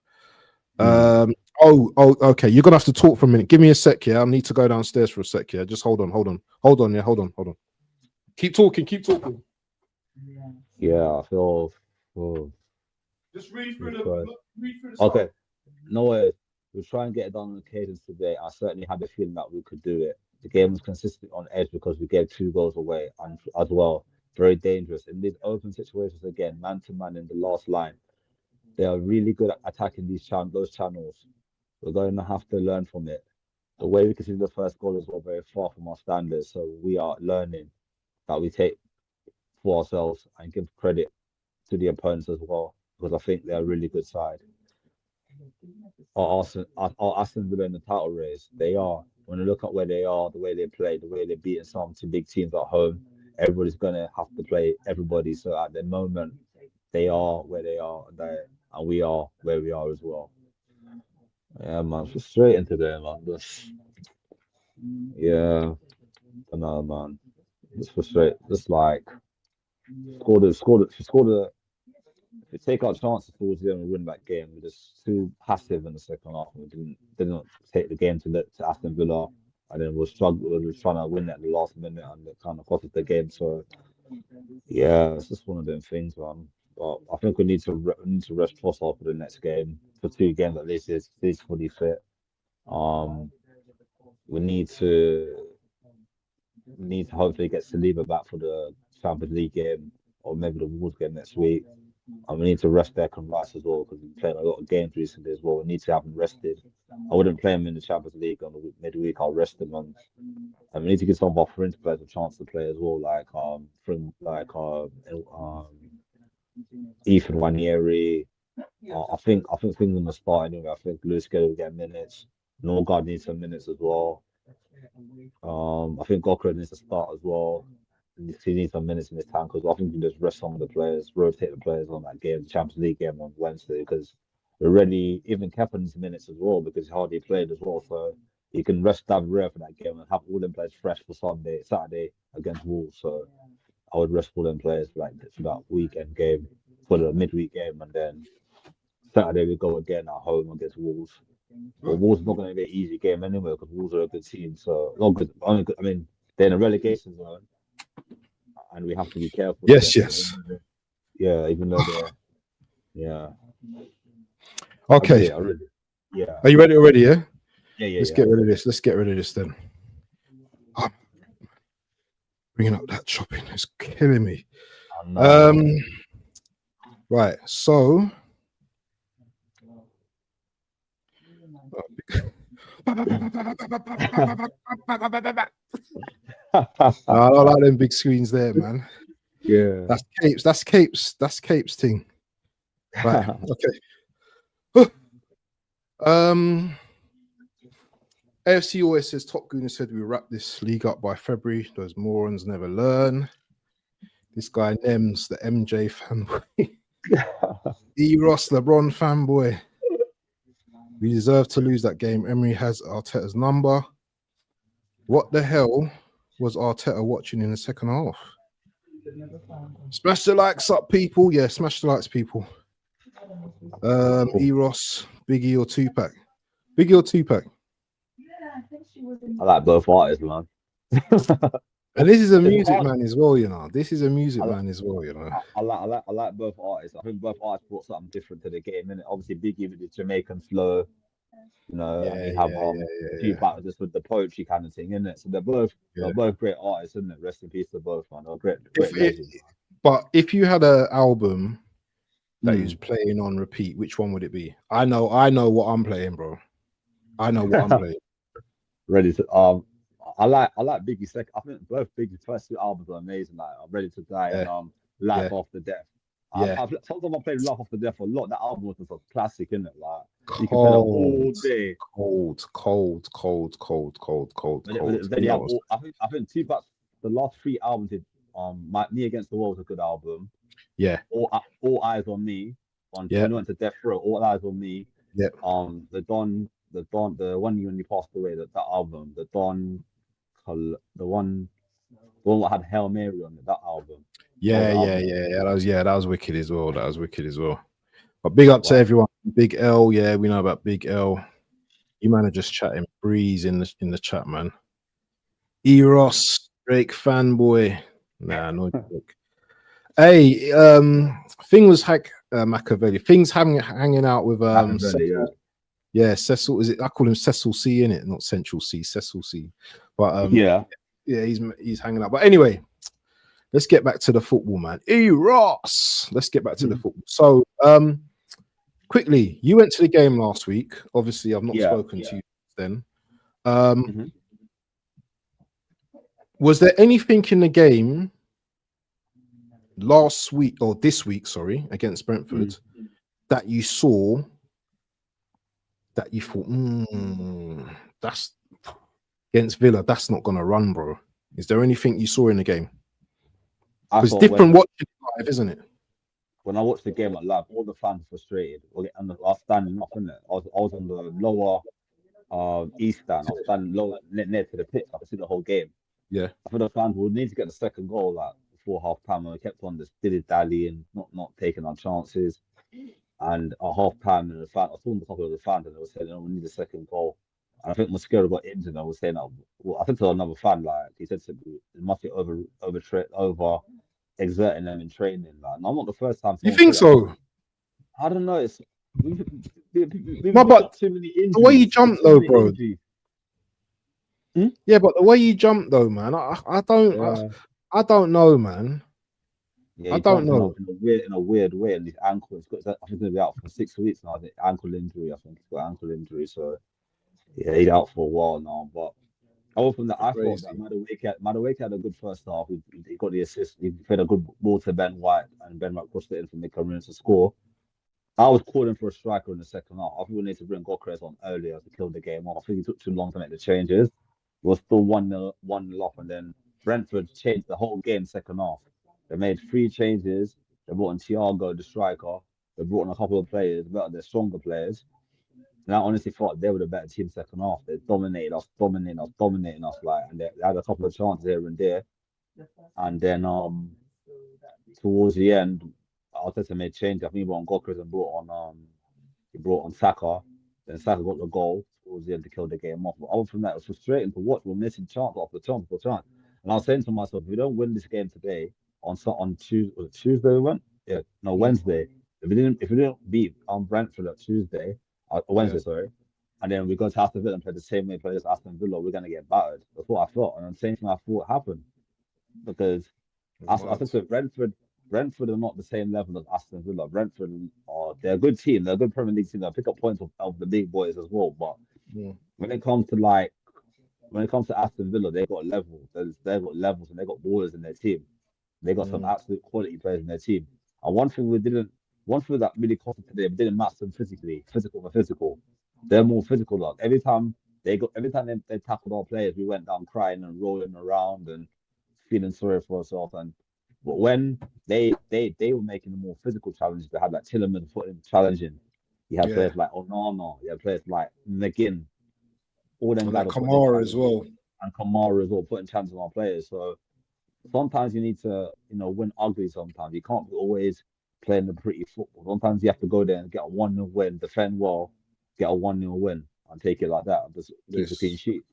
Okay. You're gonna have to talk for a minute. Give me a sec here. I need to go downstairs for a sec here. Just hold on. Yeah, hold on. Keep talking. Yeah, I feel. Just read through the. Okay. No way. We'll try and get it done on the cadence today. I certainly had a feeling that we could do it. the game was consistently on edge because we gave 2 goals away, and as well, very dangerous in these open situations again, man to man in the last line. They are really good at attacking those channels. We're going to have to learn from it. The way we conceded the first goal is well very far from our standards, so we are learning that we take for ourselves and give credit to the opponents as well, because I think they're a really good side. Aston Villa in the title race, they are. When you look at where they are, the way they play, the way they're beating some two big teams at home, everybody's gonna have to play everybody. So at the moment, they are where they are, and we are where we are as well. Yeah, man, frustrating today, man. Yeah, I know, man. It's frustrating. Just like scored a. If we take our chances towards the end and win that game, we're just too passive in the second half. We didn't take the game to Aston Villa, and then we were trying to win at the last minute, and it kind of cost us the game. So yeah, it's just one of them things, man. But I think we need to rest Trossard for the next game, for 2 games at least. He's fully fit. Um, we need to hopefully get Saliba back for the Champions League game, or maybe the Wolves game next week. And we need to rest Declan Rice as well, because we've played a lot of games recently as well. We need to have him rested. I wouldn't play him in the Champions League on the midweek. I'll rest him, and we need to give some of our fringe players a chance to play as well, Ethan Wanieri. I think things on the start anyway. I think Lewis Skelly will get minutes. Norgard needs some minutes as well. I think Gokra needs to start as well. He needs some minutes in this time, because I think we can just rest some of the players, rotate the players on that game, the Champions League game on Wednesday, because already even Kepa needs minutes as well, because he hardly played as well. So you can rest David Raya for that game and have all them players fresh for Saturday against Wolves. So I would rest all them players for that weekend game, for the midweek game, and then Saturday we go again at home against Wolves. But Wolves is not going to be an easy game anyway, because Wolves are a good team. So not good. I mean, they're in a relegation zone, and we have to be careful. Yes, yes. Yeah, even though they're. Yeah. Okay. Yeah. Are you ready already? Yeah. Yeah. Let's get rid of this. Let's get rid of this then. Bringing up that shopping is killing me. Oh, no. Right. So. I don't like them big screens there, man. Yeah. That's Capes thing. Right. Okay. AFC always says Top Goon said we wrap this league up by February. Those morons never learn. This guy Nems, the MJ fanboy. Ross, LeBron fanboy. We deserve to lose that game. Emery has Arteta's number. What the hell was Arteta watching in the second half? Smash the likes up, people. Yeah, smash the likes, people. Eros, Biggie or Tupac? Biggie or Tupac? I like both artists, man. And this is a music man as well, you know. This is a music man as well, you know. I like both artists. I think both artists brought something different to the game, and obviously Biggie with the Jamaican flow, you know, and you have Tupac just with the poetry kind of thing, isn't it? So they're both great artists, isn't it? Rest in peace to both, man. They're great legends. But if you had an album that you was playing on repeat, which one would it be? I know what I'm playing, bro. I know what I'm playing. Ready to I like Biggie's second. I think both Biggie's first 2 albums are amazing. Like I'm Ready to Die and Life After Death. Sometimes I played Life After Death a lot. That album was a classic, isn't it? Like you can play it all day. Cold. Then you have I think Tupac's the last 3 albums did. Me Against the World was a good album. Yeah. All Eyes on Me. When he went to Death Row, All Eyes on Me. Yeah. The one when he passed away, that album, the one that had Hail Mary on it, that album. That was wicked as well. But big up to everyone. Big L, yeah, we know about Big L. You man are just chatting breeze in the chat, man. Eros, Drake fanboy. Nah, no joke. Hey, thing was Machiavelli. Things hanging out with Yeah, Cecil, is it? I call him Cecil C, in it, not Central C, Cecil C. But Yeah. yeah, he's hanging out. But anyway, let's get back to the football, man. Ross. Let's get back to the football. So, quickly, you went to the game last week. Obviously, I've not spoken to you then. Was there anything in the game last week or this week, sorry, against Brentford that you saw that you thought, that's against Villa, that's not gonna run, bro? Is there anything you saw in the game? Because different watching live, isn't it? When I watched the game at live, all the fans were frustrated. And I was standing up, innit? I was on the lower east stand. I was standing low near to the pitch. I could see the whole game. Yeah. I think the fans would need to get the second goal like before half time, and we kept on just dilly-dally and not taking our chances. And at half time, and I saw the couple of the fans, and they were saying, we need a second goal. And I think Mosquera got injured, and I was saying, I think to another fan, like, he said to me, it must be over exerting them in training. Like, and I'm not the first time. You think so? I don't know. We've but too many injuries. The way you jumped, though, bro. Yeah, but the way you jumped, though, man, I don't know, man. Yeah, I don't know. In a weird way, and his ankle. I think he's gonna be out for 6 weeks now. The ankle injury. I think he's got ankle injury, so yeah, he's out for a while now. But other from that, I thought that Madueke had a good first half. He got the assist. He played a good ball to Ben White, and Ben White crossed it in for Nick Cameron to score. I was calling for a striker in the second half. I think we need to bring Gokres on earlier to kill the game off. I think he took too long to make the changes. It was still 1-0 off, and then Brentford changed the whole game second half. They made 3 changes. They brought in Thiago, the striker. They brought in a couple of players, they're stronger players. And I honestly thought they were the better team second half. They dominated us, like, and they had a couple of chances here and there. And then towards the end, Arteta made change. I think he brought on Gokres and brought on Saka. Then Saka got the goal towards the end to kill the game off. But other from that, it was frustrating to watch. We're missing chance after chance after chance. And I was saying to myself, if we don't win this game today, on Tuesday we went? Yeah, no, Wednesday. If we didn't beat Brentford at Tuesday, Wednesday, sorry, and then we go to Aston Villa and play the same way play as Aston Villa, we're gonna get battered. That's what I thought, and the same thing I thought happened because I think that Brentford are not the same level as Aston Villa. Brentford they're a good team. They're a good Premier League team. They'll pick up points of the big boys as well. But when it comes to Aston Villa, they got level. They've got levels and they got ballers in their team. They got some absolute quality players in their team. And one thing that really cost them today, we didn't match them physical for physical. They're more physical. Like every time they tackled our players, we went down crying and rolling around and feeling sorry for ourselves. But when they were making the more physical challenges, they had like Tielemans putting challenging. You had players like Onana, you had players like McGinn, all them guys. Kamara as well. And Kamara as well, putting chances on our players. So sometimes you need to, win ugly sometimes. You can't be always playing the pretty football. Sometimes you have to go there and get a 1-0 win, defend well, get a 1-0 win, and take it like that. And just lose a clean sheet.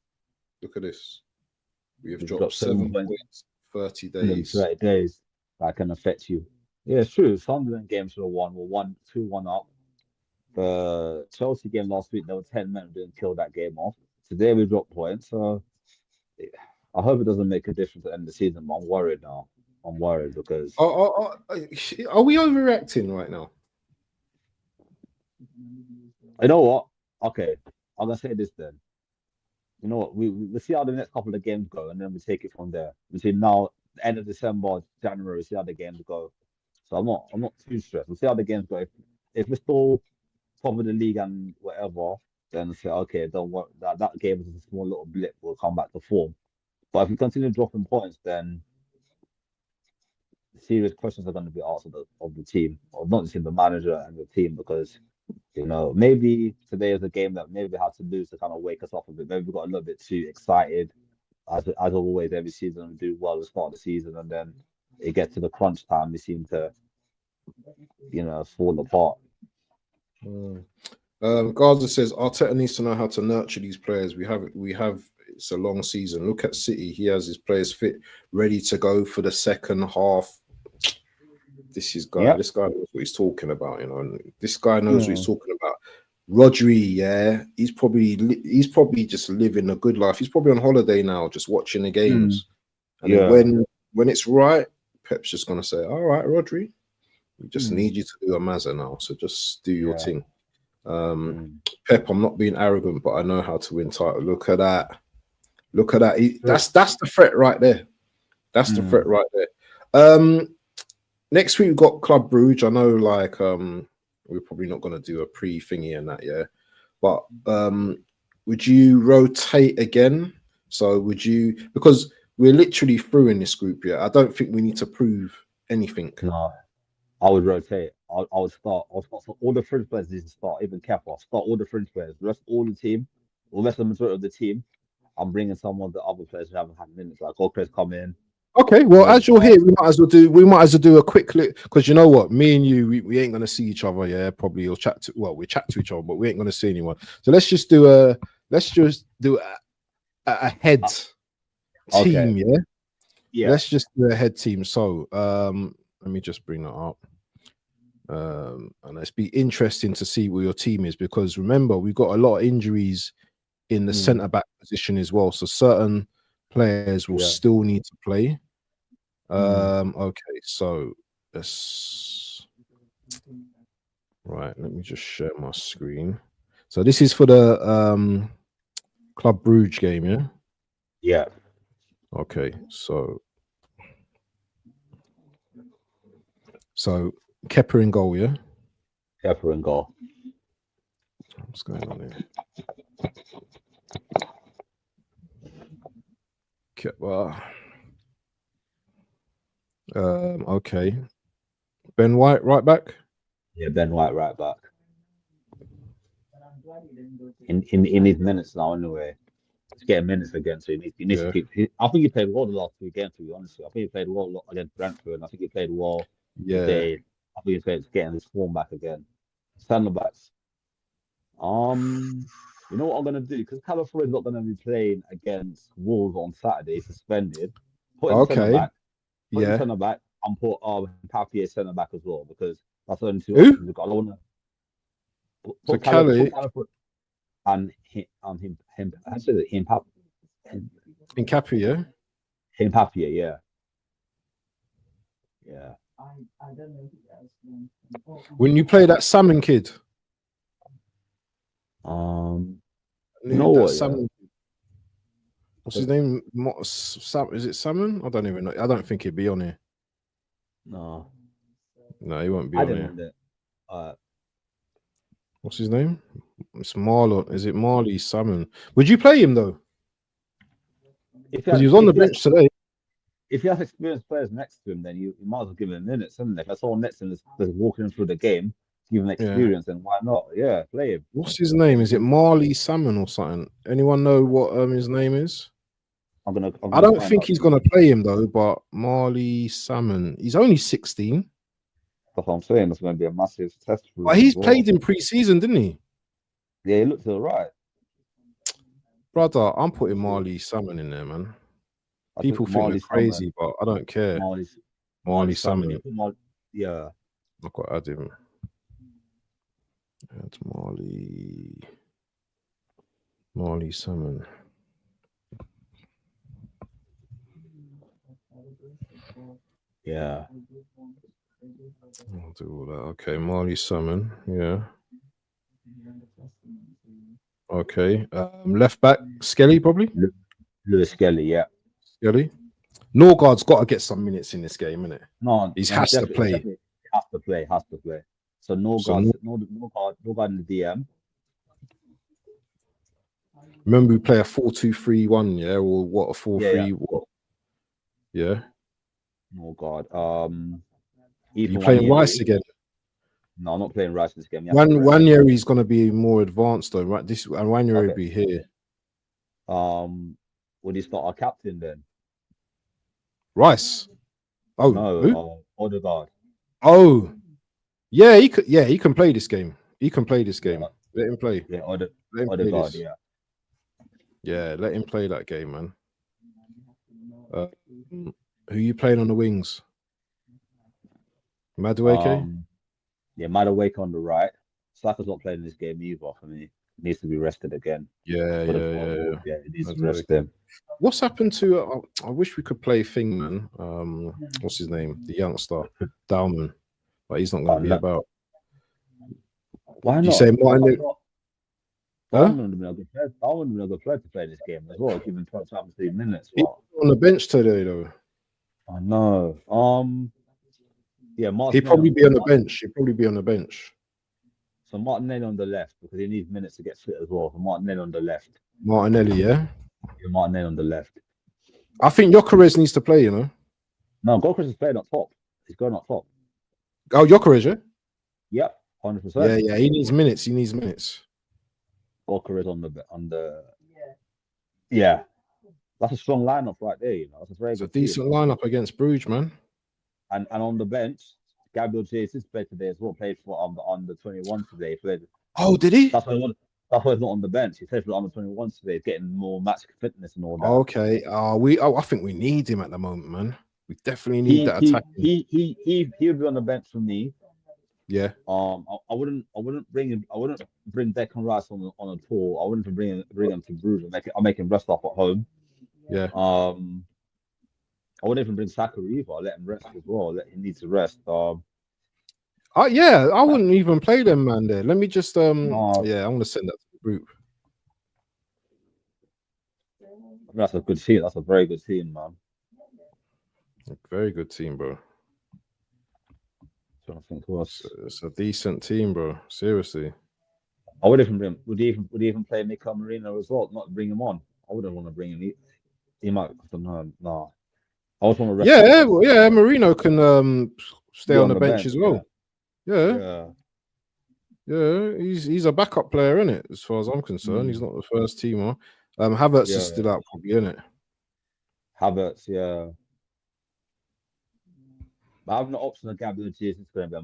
Look at this. We have dropped 7 points, 30 days. 30 days. That can affect you. Yeah, it's true. Sunderland game should have won. We're 2-1 up. The Chelsea game last week, there were 10 men who didn't kill that game off. Today we dropped points. So I hope it doesn't make a difference at the end of the season, but I'm worried now. I'm worried because... Are we overreacting right now? You know what? Okay, I'm going to say this then. You know what? We'll see how the next couple of games go, and then we take it from there. Between now, the end of December, January, see how the games go. So I'm not too stressed. We'll see how the games go. If we're still top of the league and whatever, then say, okay, don't worry. That game is a small little blip. We'll come back to form. But if we continue dropping points, then serious questions are going to be asked of the team, or not just in the manager and the team, because maybe today is a game that maybe we have to lose to kind of wake us up a bit. Maybe we got a little bit too excited, as always. Every season we do well at the start of the season, and then it gets to the crunch time, we seem to, fall apart. Gaza says Arteta needs to know how to nurture these players. We have. It's a long season. Look at City. He has his players fit, ready to go for the second half. This guy knows what he's talking about. This guy knows what he's talking about. Rodri, yeah, he's probably just living a good life. He's probably on holiday now, just watching the games. And then Yeah. when it's right, Pep's just gonna say, "All right, Rodri, we just Mm. need you to do a Mazza now. So just do your Yeah. thing." Pep, I'm not being arrogant, but I know how to win title. Look at that. Look at that. That's the threat right there. That's the threat right there. Next week we've got Club Brugge. I know, like, we're probably not going to do a pre-thingy and that, yeah. But would you rotate again? So would you, because we're literally through in this group, yeah. I don't think we need to prove anything. No, I would rotate. I would start. So all the fringe players need to start. Even Kepa, start all the fringe players. The rest, all the team, the rest of the majority of the team. I'm bringing some of the other players who haven't had minutes, like Okres come in. Okay, well, as you're here, we might as well do a quick look, because you know what, me and you, we ain't gonna see each other. Yeah, probably we'll chat to each other, but we ain't gonna see anyone. So let's just do a head Okay. team. Yeah, Yeah. let's just do a head team. So let me just bring that up. And it's be interesting to see where your team is, because remember, we've got a lot of injuries in the centre back position as well. So certain players will still need to play. Okay, so let's let me just share my screen. So this is for the Club Brugge game, yeah? Yeah. Okay, so Kepa in goal, yeah? Kepa in goal. What's going on here? Kepa. Okay. Ben White, right back? Yeah, Ben White, right back. In his minutes now, anyway. He's getting minutes again, so he needs to keep. I think he played well the last 2 games, to be honest. I think he played well against Brentford, and I think he played well today. I think he's getting his form back again. Centre backs. You know what I'm gonna do? Because Calafiori is not gonna be playing against Wolves on Saturday, suspended. Put him centre back. Put him centre back, and put Papier centre back as well, because that's the only 2 options we've got. I don't wanna put Calafiori and him. Actually, him in Cappy, yeah. Him Papier, yeah. Yeah. When you play that salmon kid, no what? Salmon, what's his name? Is it Salmon? I don't even know. I don't think he'd be on here. No, he won't be on here. What's his name? It's Marlon. Is it Marley Salmon? Would you play him though? Because he was on the bench today. If you have experienced players next to him, then you might as well give him minutes, isn't it? If I saw next to him that's walking him through the game, give him experience, then why not? Yeah, play him. What's his name? Is it Marley Salmon or something? Anyone know what his name is? I'm gonna I don't think he's gonna play him though, but Marley Salmon. He's only 16. That's what I'm saying. That's gonna be a massive test for him. But he's played in pre-season, didn't he? Yeah, he looks all right. Brother, I'm putting Marley Salmon in there, man. People think we're crazy, but I don't care. Marley Salmon. Yeah. I've got to add him. Add Marley Salmon. Yeah. I'll do all that. Okay, Marley Salmon. Yeah. Okay. Left back, Skelly, probably? Lewis Skelly, yeah. Skelly. Norgard's got to get some minutes in this game, innit? No, he has to play. Has to play. So Norgard in the DM. Remember, we play a 4-2-3-1, yeah, or what? A 4-3? What? Yeah. Norgard. You playing Rice again? No, I'm not playing Rice this game. One year he's going to be more advanced though, right? And 1 year he'll be here. Would he start our captain then? Rice. Oh no, Odegaard. Oh, yeah, he could. Yeah, he can play this game. He can play this game. Let him play. Yeah, Odegaard. Yeah, let him play that game, man. Who you playing on the wings? Madueke? Yeah, Madueke on the right. Saka's not playing this game either for me. He needs to be rested again. Yeah, For the yeah, fourth yeah, goal. yeah. Yeah, he needs That's to very rest him. What's happened to? I wish we could play Thing, man. What's his name? The youngster, Dalman, but he's not going to be No, about. why Do you not? say How come Martin? not? Huh? Darwin would have been a good player. Darwin would have been a good player to play this game as well, given 12 times 3 minutes. He's But on the bench today, though. I know. Yeah, He'd Martinelli probably on be on the bench. He'd probably be on the bench. so Martinelli on the left because he needs minutes to get fit as well. So Martinelli on the left. Martinelli, yeah. Yeah, Martinelli on the left. I think Gyökeres needs to play. You know. No, Gokras is playing up top. He's going up top. Oh, Gyökeres, yeah. Yep, Yeah, 100%. yeah. He needs minutes. He needs minutes. Gokras on the. Yeah, that's a strong lineup right there. You know, that's a very It's a good team. decent lineup against Bruges, man. And on the bench, Gabriel Jesus played today as well. Played for on the 21 today. Played. Oh, did he? That's why. That's why he's not on the bench. He played for the under 21s today, getting more match fitness and all that. Okay. I think we need him at the moment, man. We definitely need that attack. He would be on the bench for me. Yeah. I wouldn't bring him. I wouldn't bring Declan Rice on a tour. I wouldn't bring him to Bruges. I'll make him rest off at home. Yeah. I wouldn't even bring Saka either. I'll let him rest as well. He needs to rest. Yeah, I wouldn't even play them, man. There. Let me just yeah, I'm gonna send that to the group. That's a good team. That's a very good team, man. Very good team, bro. Trying to think who else. It's a decent team, bro. Seriously. I would even bring. Would he even play Mikel Merino as well? Not bring him on. I wouldn't want to bring him. He might. I don't know. No. I just want to rest. Yeah, yeah. Marino can stay on the bench as well. Yeah. He's a backup player, isn't it? As far as I'm concerned, he's not the first teamer. Havertz is still out, probably, isn't it? Havertz, yeah. But having the option of Gabriel Jesus is going to be a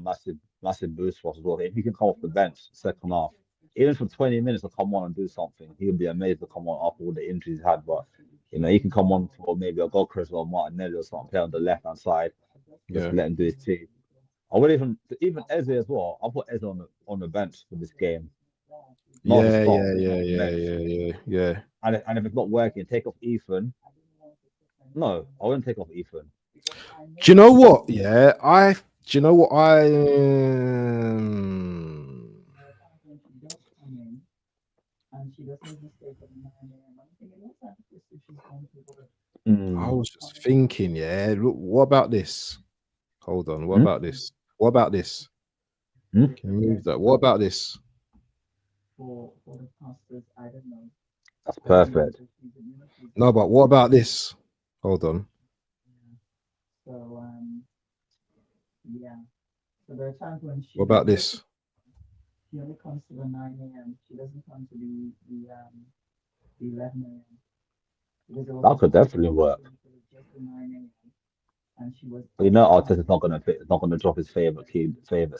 massive boost for us as well. If he can come off the bench second half, even for 20 minutes to come on and do something, he would be amazed to come on after all the injuries he's had. But you know, he can come on for maybe a Gyökeres or Martinelli or something, play on the left hand side, just let him do his thing. I would even Eze as well. I'll put Eze on the bench for this game. Yeah. And if it's not working, take off Ethan. No, I wouldn't take off Ethan. Do you know what? Yeah, do you know what I was just thinking, yeah. Look, what about this? Hold on. What about this? What about this? Can you move that? What about this? That's perfect. No, but what about this? Hold on. So so there are times when she. What about this? She only comes to the 9 a.m. She doesn't come to the 11 a.m. That could definitely work. Just the 9 a.m. And she was. You know, Arteta's not gonna fit. Not gonna drop his favorite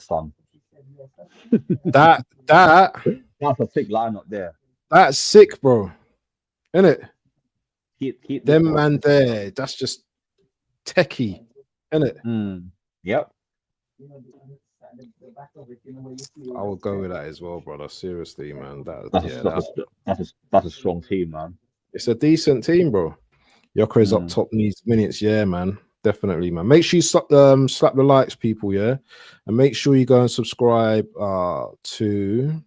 son. That's a sick lineup there. That's sick, bro. Isn't it? Keep them man there. That's just techie, isn't it? Yep. I will go with that as well, brother. Seriously, man. That's a strong team, man. It's a decent team, bro. Gyökeres up top needs minutes, yeah, man. Definitely, man. Make sure you slap the likes, people, yeah, and make sure you go and subscribe to.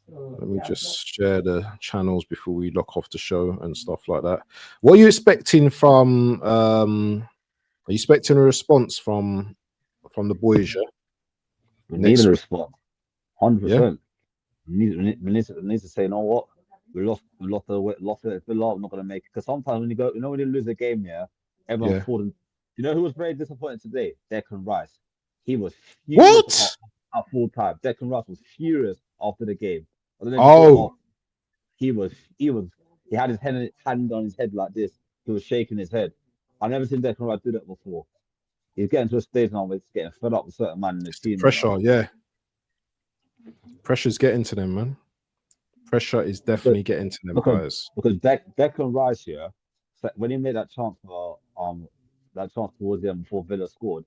Let me just share the channels before we lock off the show and stuff like that. What are you expecting from? Are you expecting a response from the boys? Yeah, we need a response. 100%. We need to say, you know what? We lost it. I'm not gonna make it. Because sometimes when when you lose a game, everyone's falling. You know who was very disappointed today? Declan Rice. He was furious at full time. Declan Rice was furious after the game. He had his hand on his head like this. He was shaking his head. I've never seen Declan Rice do that before. He's getting to a stage now where he's getting fed up with certain man in the team. Pressure, yeah. Pressure's getting to them, man. Pressure is definitely getting to them, guys. Because Declan Rice here, when he made that chance towards the end before Villa scored,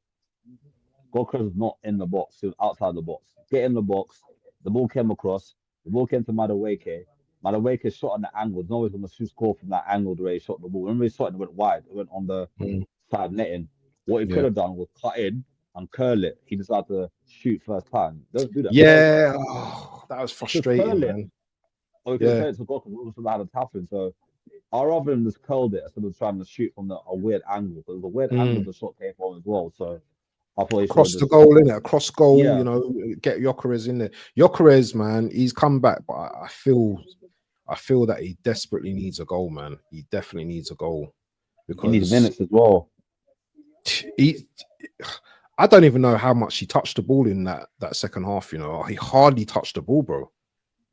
Gyökeres was not in the box. He was outside the box. Get in the box, The ball came across. The ball came to Madueke. Madueke shot on the angle. No one's going to score from that angle the way he shot the ball. Remember, he shot and it went wide. It went on the side netting. What he could Yeah. have done was cut in and curl it. He decided to shoot first time. Don't do that. Yeah, oh, that was Just frustrating, curl it. man. Or you could have Yeah. sent it to goal because we also had a tapping. So I rather than just curled it instead of trying to shoot from a weird angle. Because it was a weird angle the shot came from as well. So I thought he should have Across the just goal, innit? Across goal, Yeah. you know, get Gyökeres in there. Gyökeres, man, he's come back, but I feel that he desperately needs a goal, man. He definitely needs a goal he needs because minutes as well. I don't even know how much he touched the ball in that second half. You know, he hardly touched the ball, bro.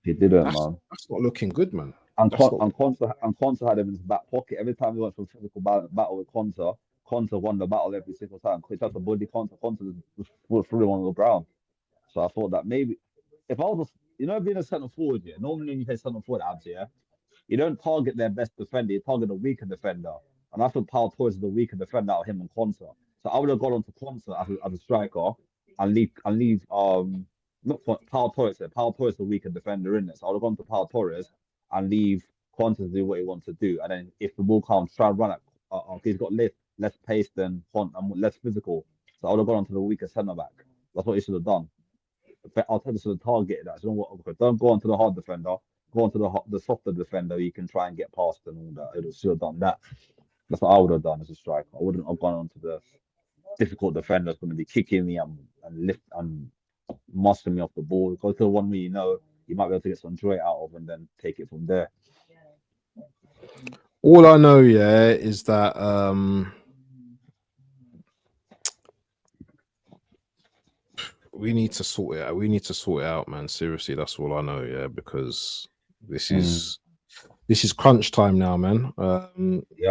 He didn't, man. That's not looking good, man. And Conte had him in his back pocket. Every time he went for a physical battle with Conte won the battle every single time. He tried to bully Conte was threw him on the ground. So I thought that maybe if I was, being a centre forward, yeah, normally when you play centre forward, abs, yeah, you don't target their best defender, you target a weaker defender. And I thought Paul Torres is the weaker defender out of him and Conte. So I would have gone on to Conte as a striker and leave not Paul Torres. Paul Torres is the weaker defender in this. So I would have gone to Paul Torres and leave Conte to do what he wants to do. And then if the ball comes, try and run at. He's got less pace than Conte and less physical. So I would have gone on to the weaker centre back. That's what he should have done. I'll tell you to target that. So don't go on to the hard defender. Go on to the softer defender. You can try and get past and all that. It should have done that. That's what I would have done as a striker. I wouldn't have gone on to the difficult defender that's going to be kicking me and lift and mustering me off the ball. Go to the one where you know you might be able to get some joy out of and then take it from there. All I know, yeah, is that we need to sort it out. We need to sort it out, man. Seriously, that's all I know, yeah, because this is crunch time now, man.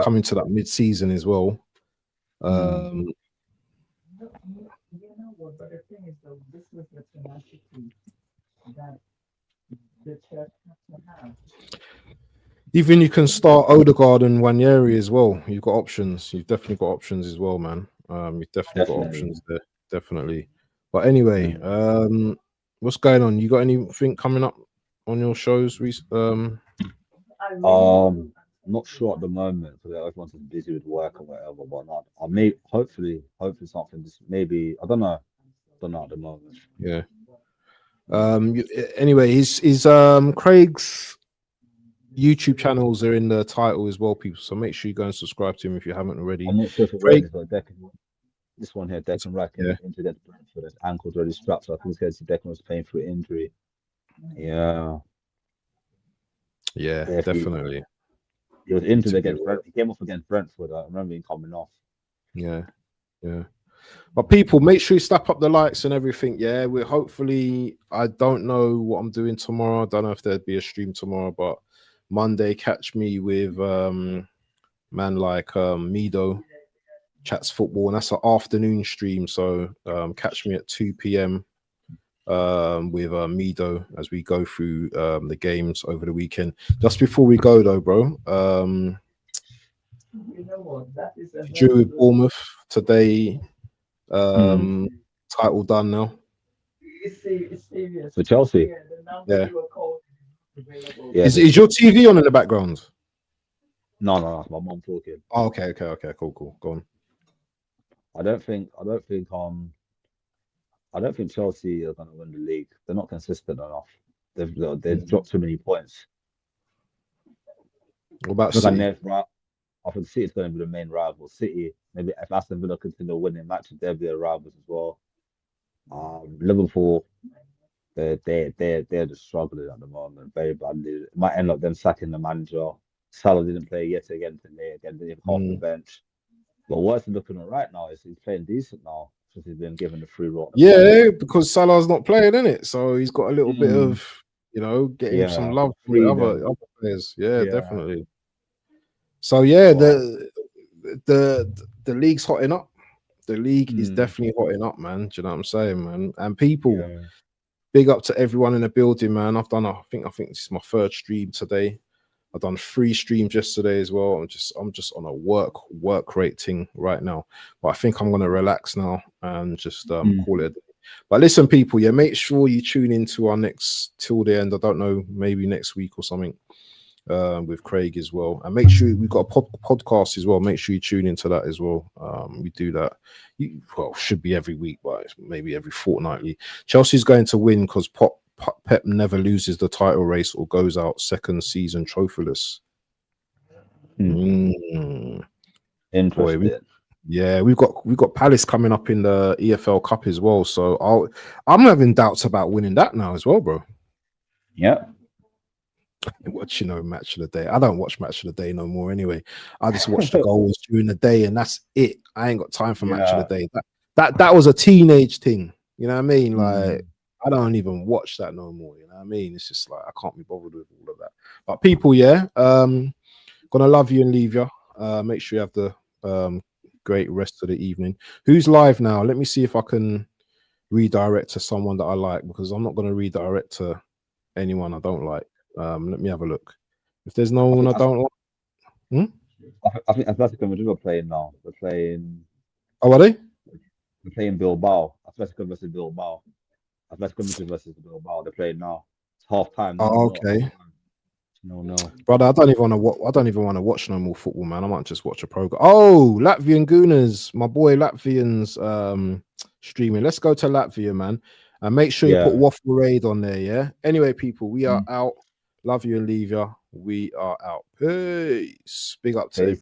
Coming to that mid-season as well. You know what? But the thing is, though, this is the tenacity that the church has to have. Even you can start Odegaard and Wanyeri as well. You've got options. You've definitely got options as well, man. You've definitely got options there. Definitely. But anyway, what's going on? You got anything coming up on your shows? Not sure at the moment because everyone's busy with work or whatever. But not, I may hopefully something. Maybe I don't know at the moment. Yeah. Anyway, is Craig's YouTube channels are in the title as well, people. So make sure you go and subscribe to him if you haven't already. I'm not sure if it Craig, this one here, Declan Rice, into that for his ankle's already strapped. So I think it's Declan was paying for injury. Yeah, definitely. He was injured against Brentford. He came off against Brentford. I remember him coming off. Yeah. But people, make sure you slap up the likes and everything. Yeah, we're hopefully. I don't know what I'm doing tomorrow. I don't know if there'd be a stream tomorrow, but Monday, catch me with man like Mido chats football, and that's an afternoon stream. So catch me at 2 p.m. With Mido as we go through the games over the weekend. Just before we go though, bro, You know what? That is drew with Bournemouth today. Title done now. It's serious. For Chelsea. Yeah. Is your TV on in the background? No, that's my mom talking. Oh, okay, cool. Go on. I don't think Chelsea are going to win the league. They're not consistent enough. They've dropped too many points. What about City? I think City's going to be the main rival. City, maybe if Aston Villa continue winning matches, they'll be the rivals as well. Liverpool, they're just struggling at the moment very badly. It might end up them sacking the manager. Salah didn't play yet again today. Again, didn't come off the bench. But what's looking all right now is he's playing decent now since he's been given the free roll. Yeah, because Salah's not playing in it, so he's got a little bit of getting some love from the other players. Yeah, definitely. So the league's hotting up. The league is definitely hotting up, man. Do you know what I'm saying, man? And people, big up to everyone in the building, man. I think this is my third stream today. I've done 3 streams yesterday as well. I'm just on a work rate thing right now. But I think I'm gonna relax now and just call it. But listen, people, yeah, make sure you tune into our next till the end. I don't know, maybe next week or something. With Craig as well, and make sure we've got a podcast as well. Make sure you tune into that as well. We do that. Should be every week, but maybe every fortnightly. Chelsea's going to win because Pep never loses the title race or goes out second season trophyless. Interesting. Boy, we've got Palace coming up in the EFL Cup as well. So I'm having doubts about winning that now as well, bro. Yeah. Watch, match of the day. I don't watch match of the day no more anyway. I just watch the goals during the day and that's it. I ain't got time for match of the day. That was a teenage thing. You know what I mean? Like I don't even watch that no more. You know what I mean? It's just like I can't be bothered with all of that. But people, yeah, gonna love you and leave you. Make sure you have the great rest of the evening. Who's live now? Let me see if I can redirect to someone that I like, because I'm not gonna redirect to anyone I don't like. Let me have a look. If there's no one I don't like, I think Atletico Madrid are playing now. They're playing. Oh, are they? They're playing Bilbao. Atletico versus Bilbao. Atletico Madrid versus Bilbao. They're playing now. It's half time. Oh, okay. No. Brother, I don't even want to watch no more football, man. I might just watch a program. Oh, Latvian Gooners, my boy Latvian's streaming. Let's go to Latvia, man. And make sure you put Waffle Raid on there, yeah? Anyway, people, we are out. Love you and leave you. We are out. Peace. Big up to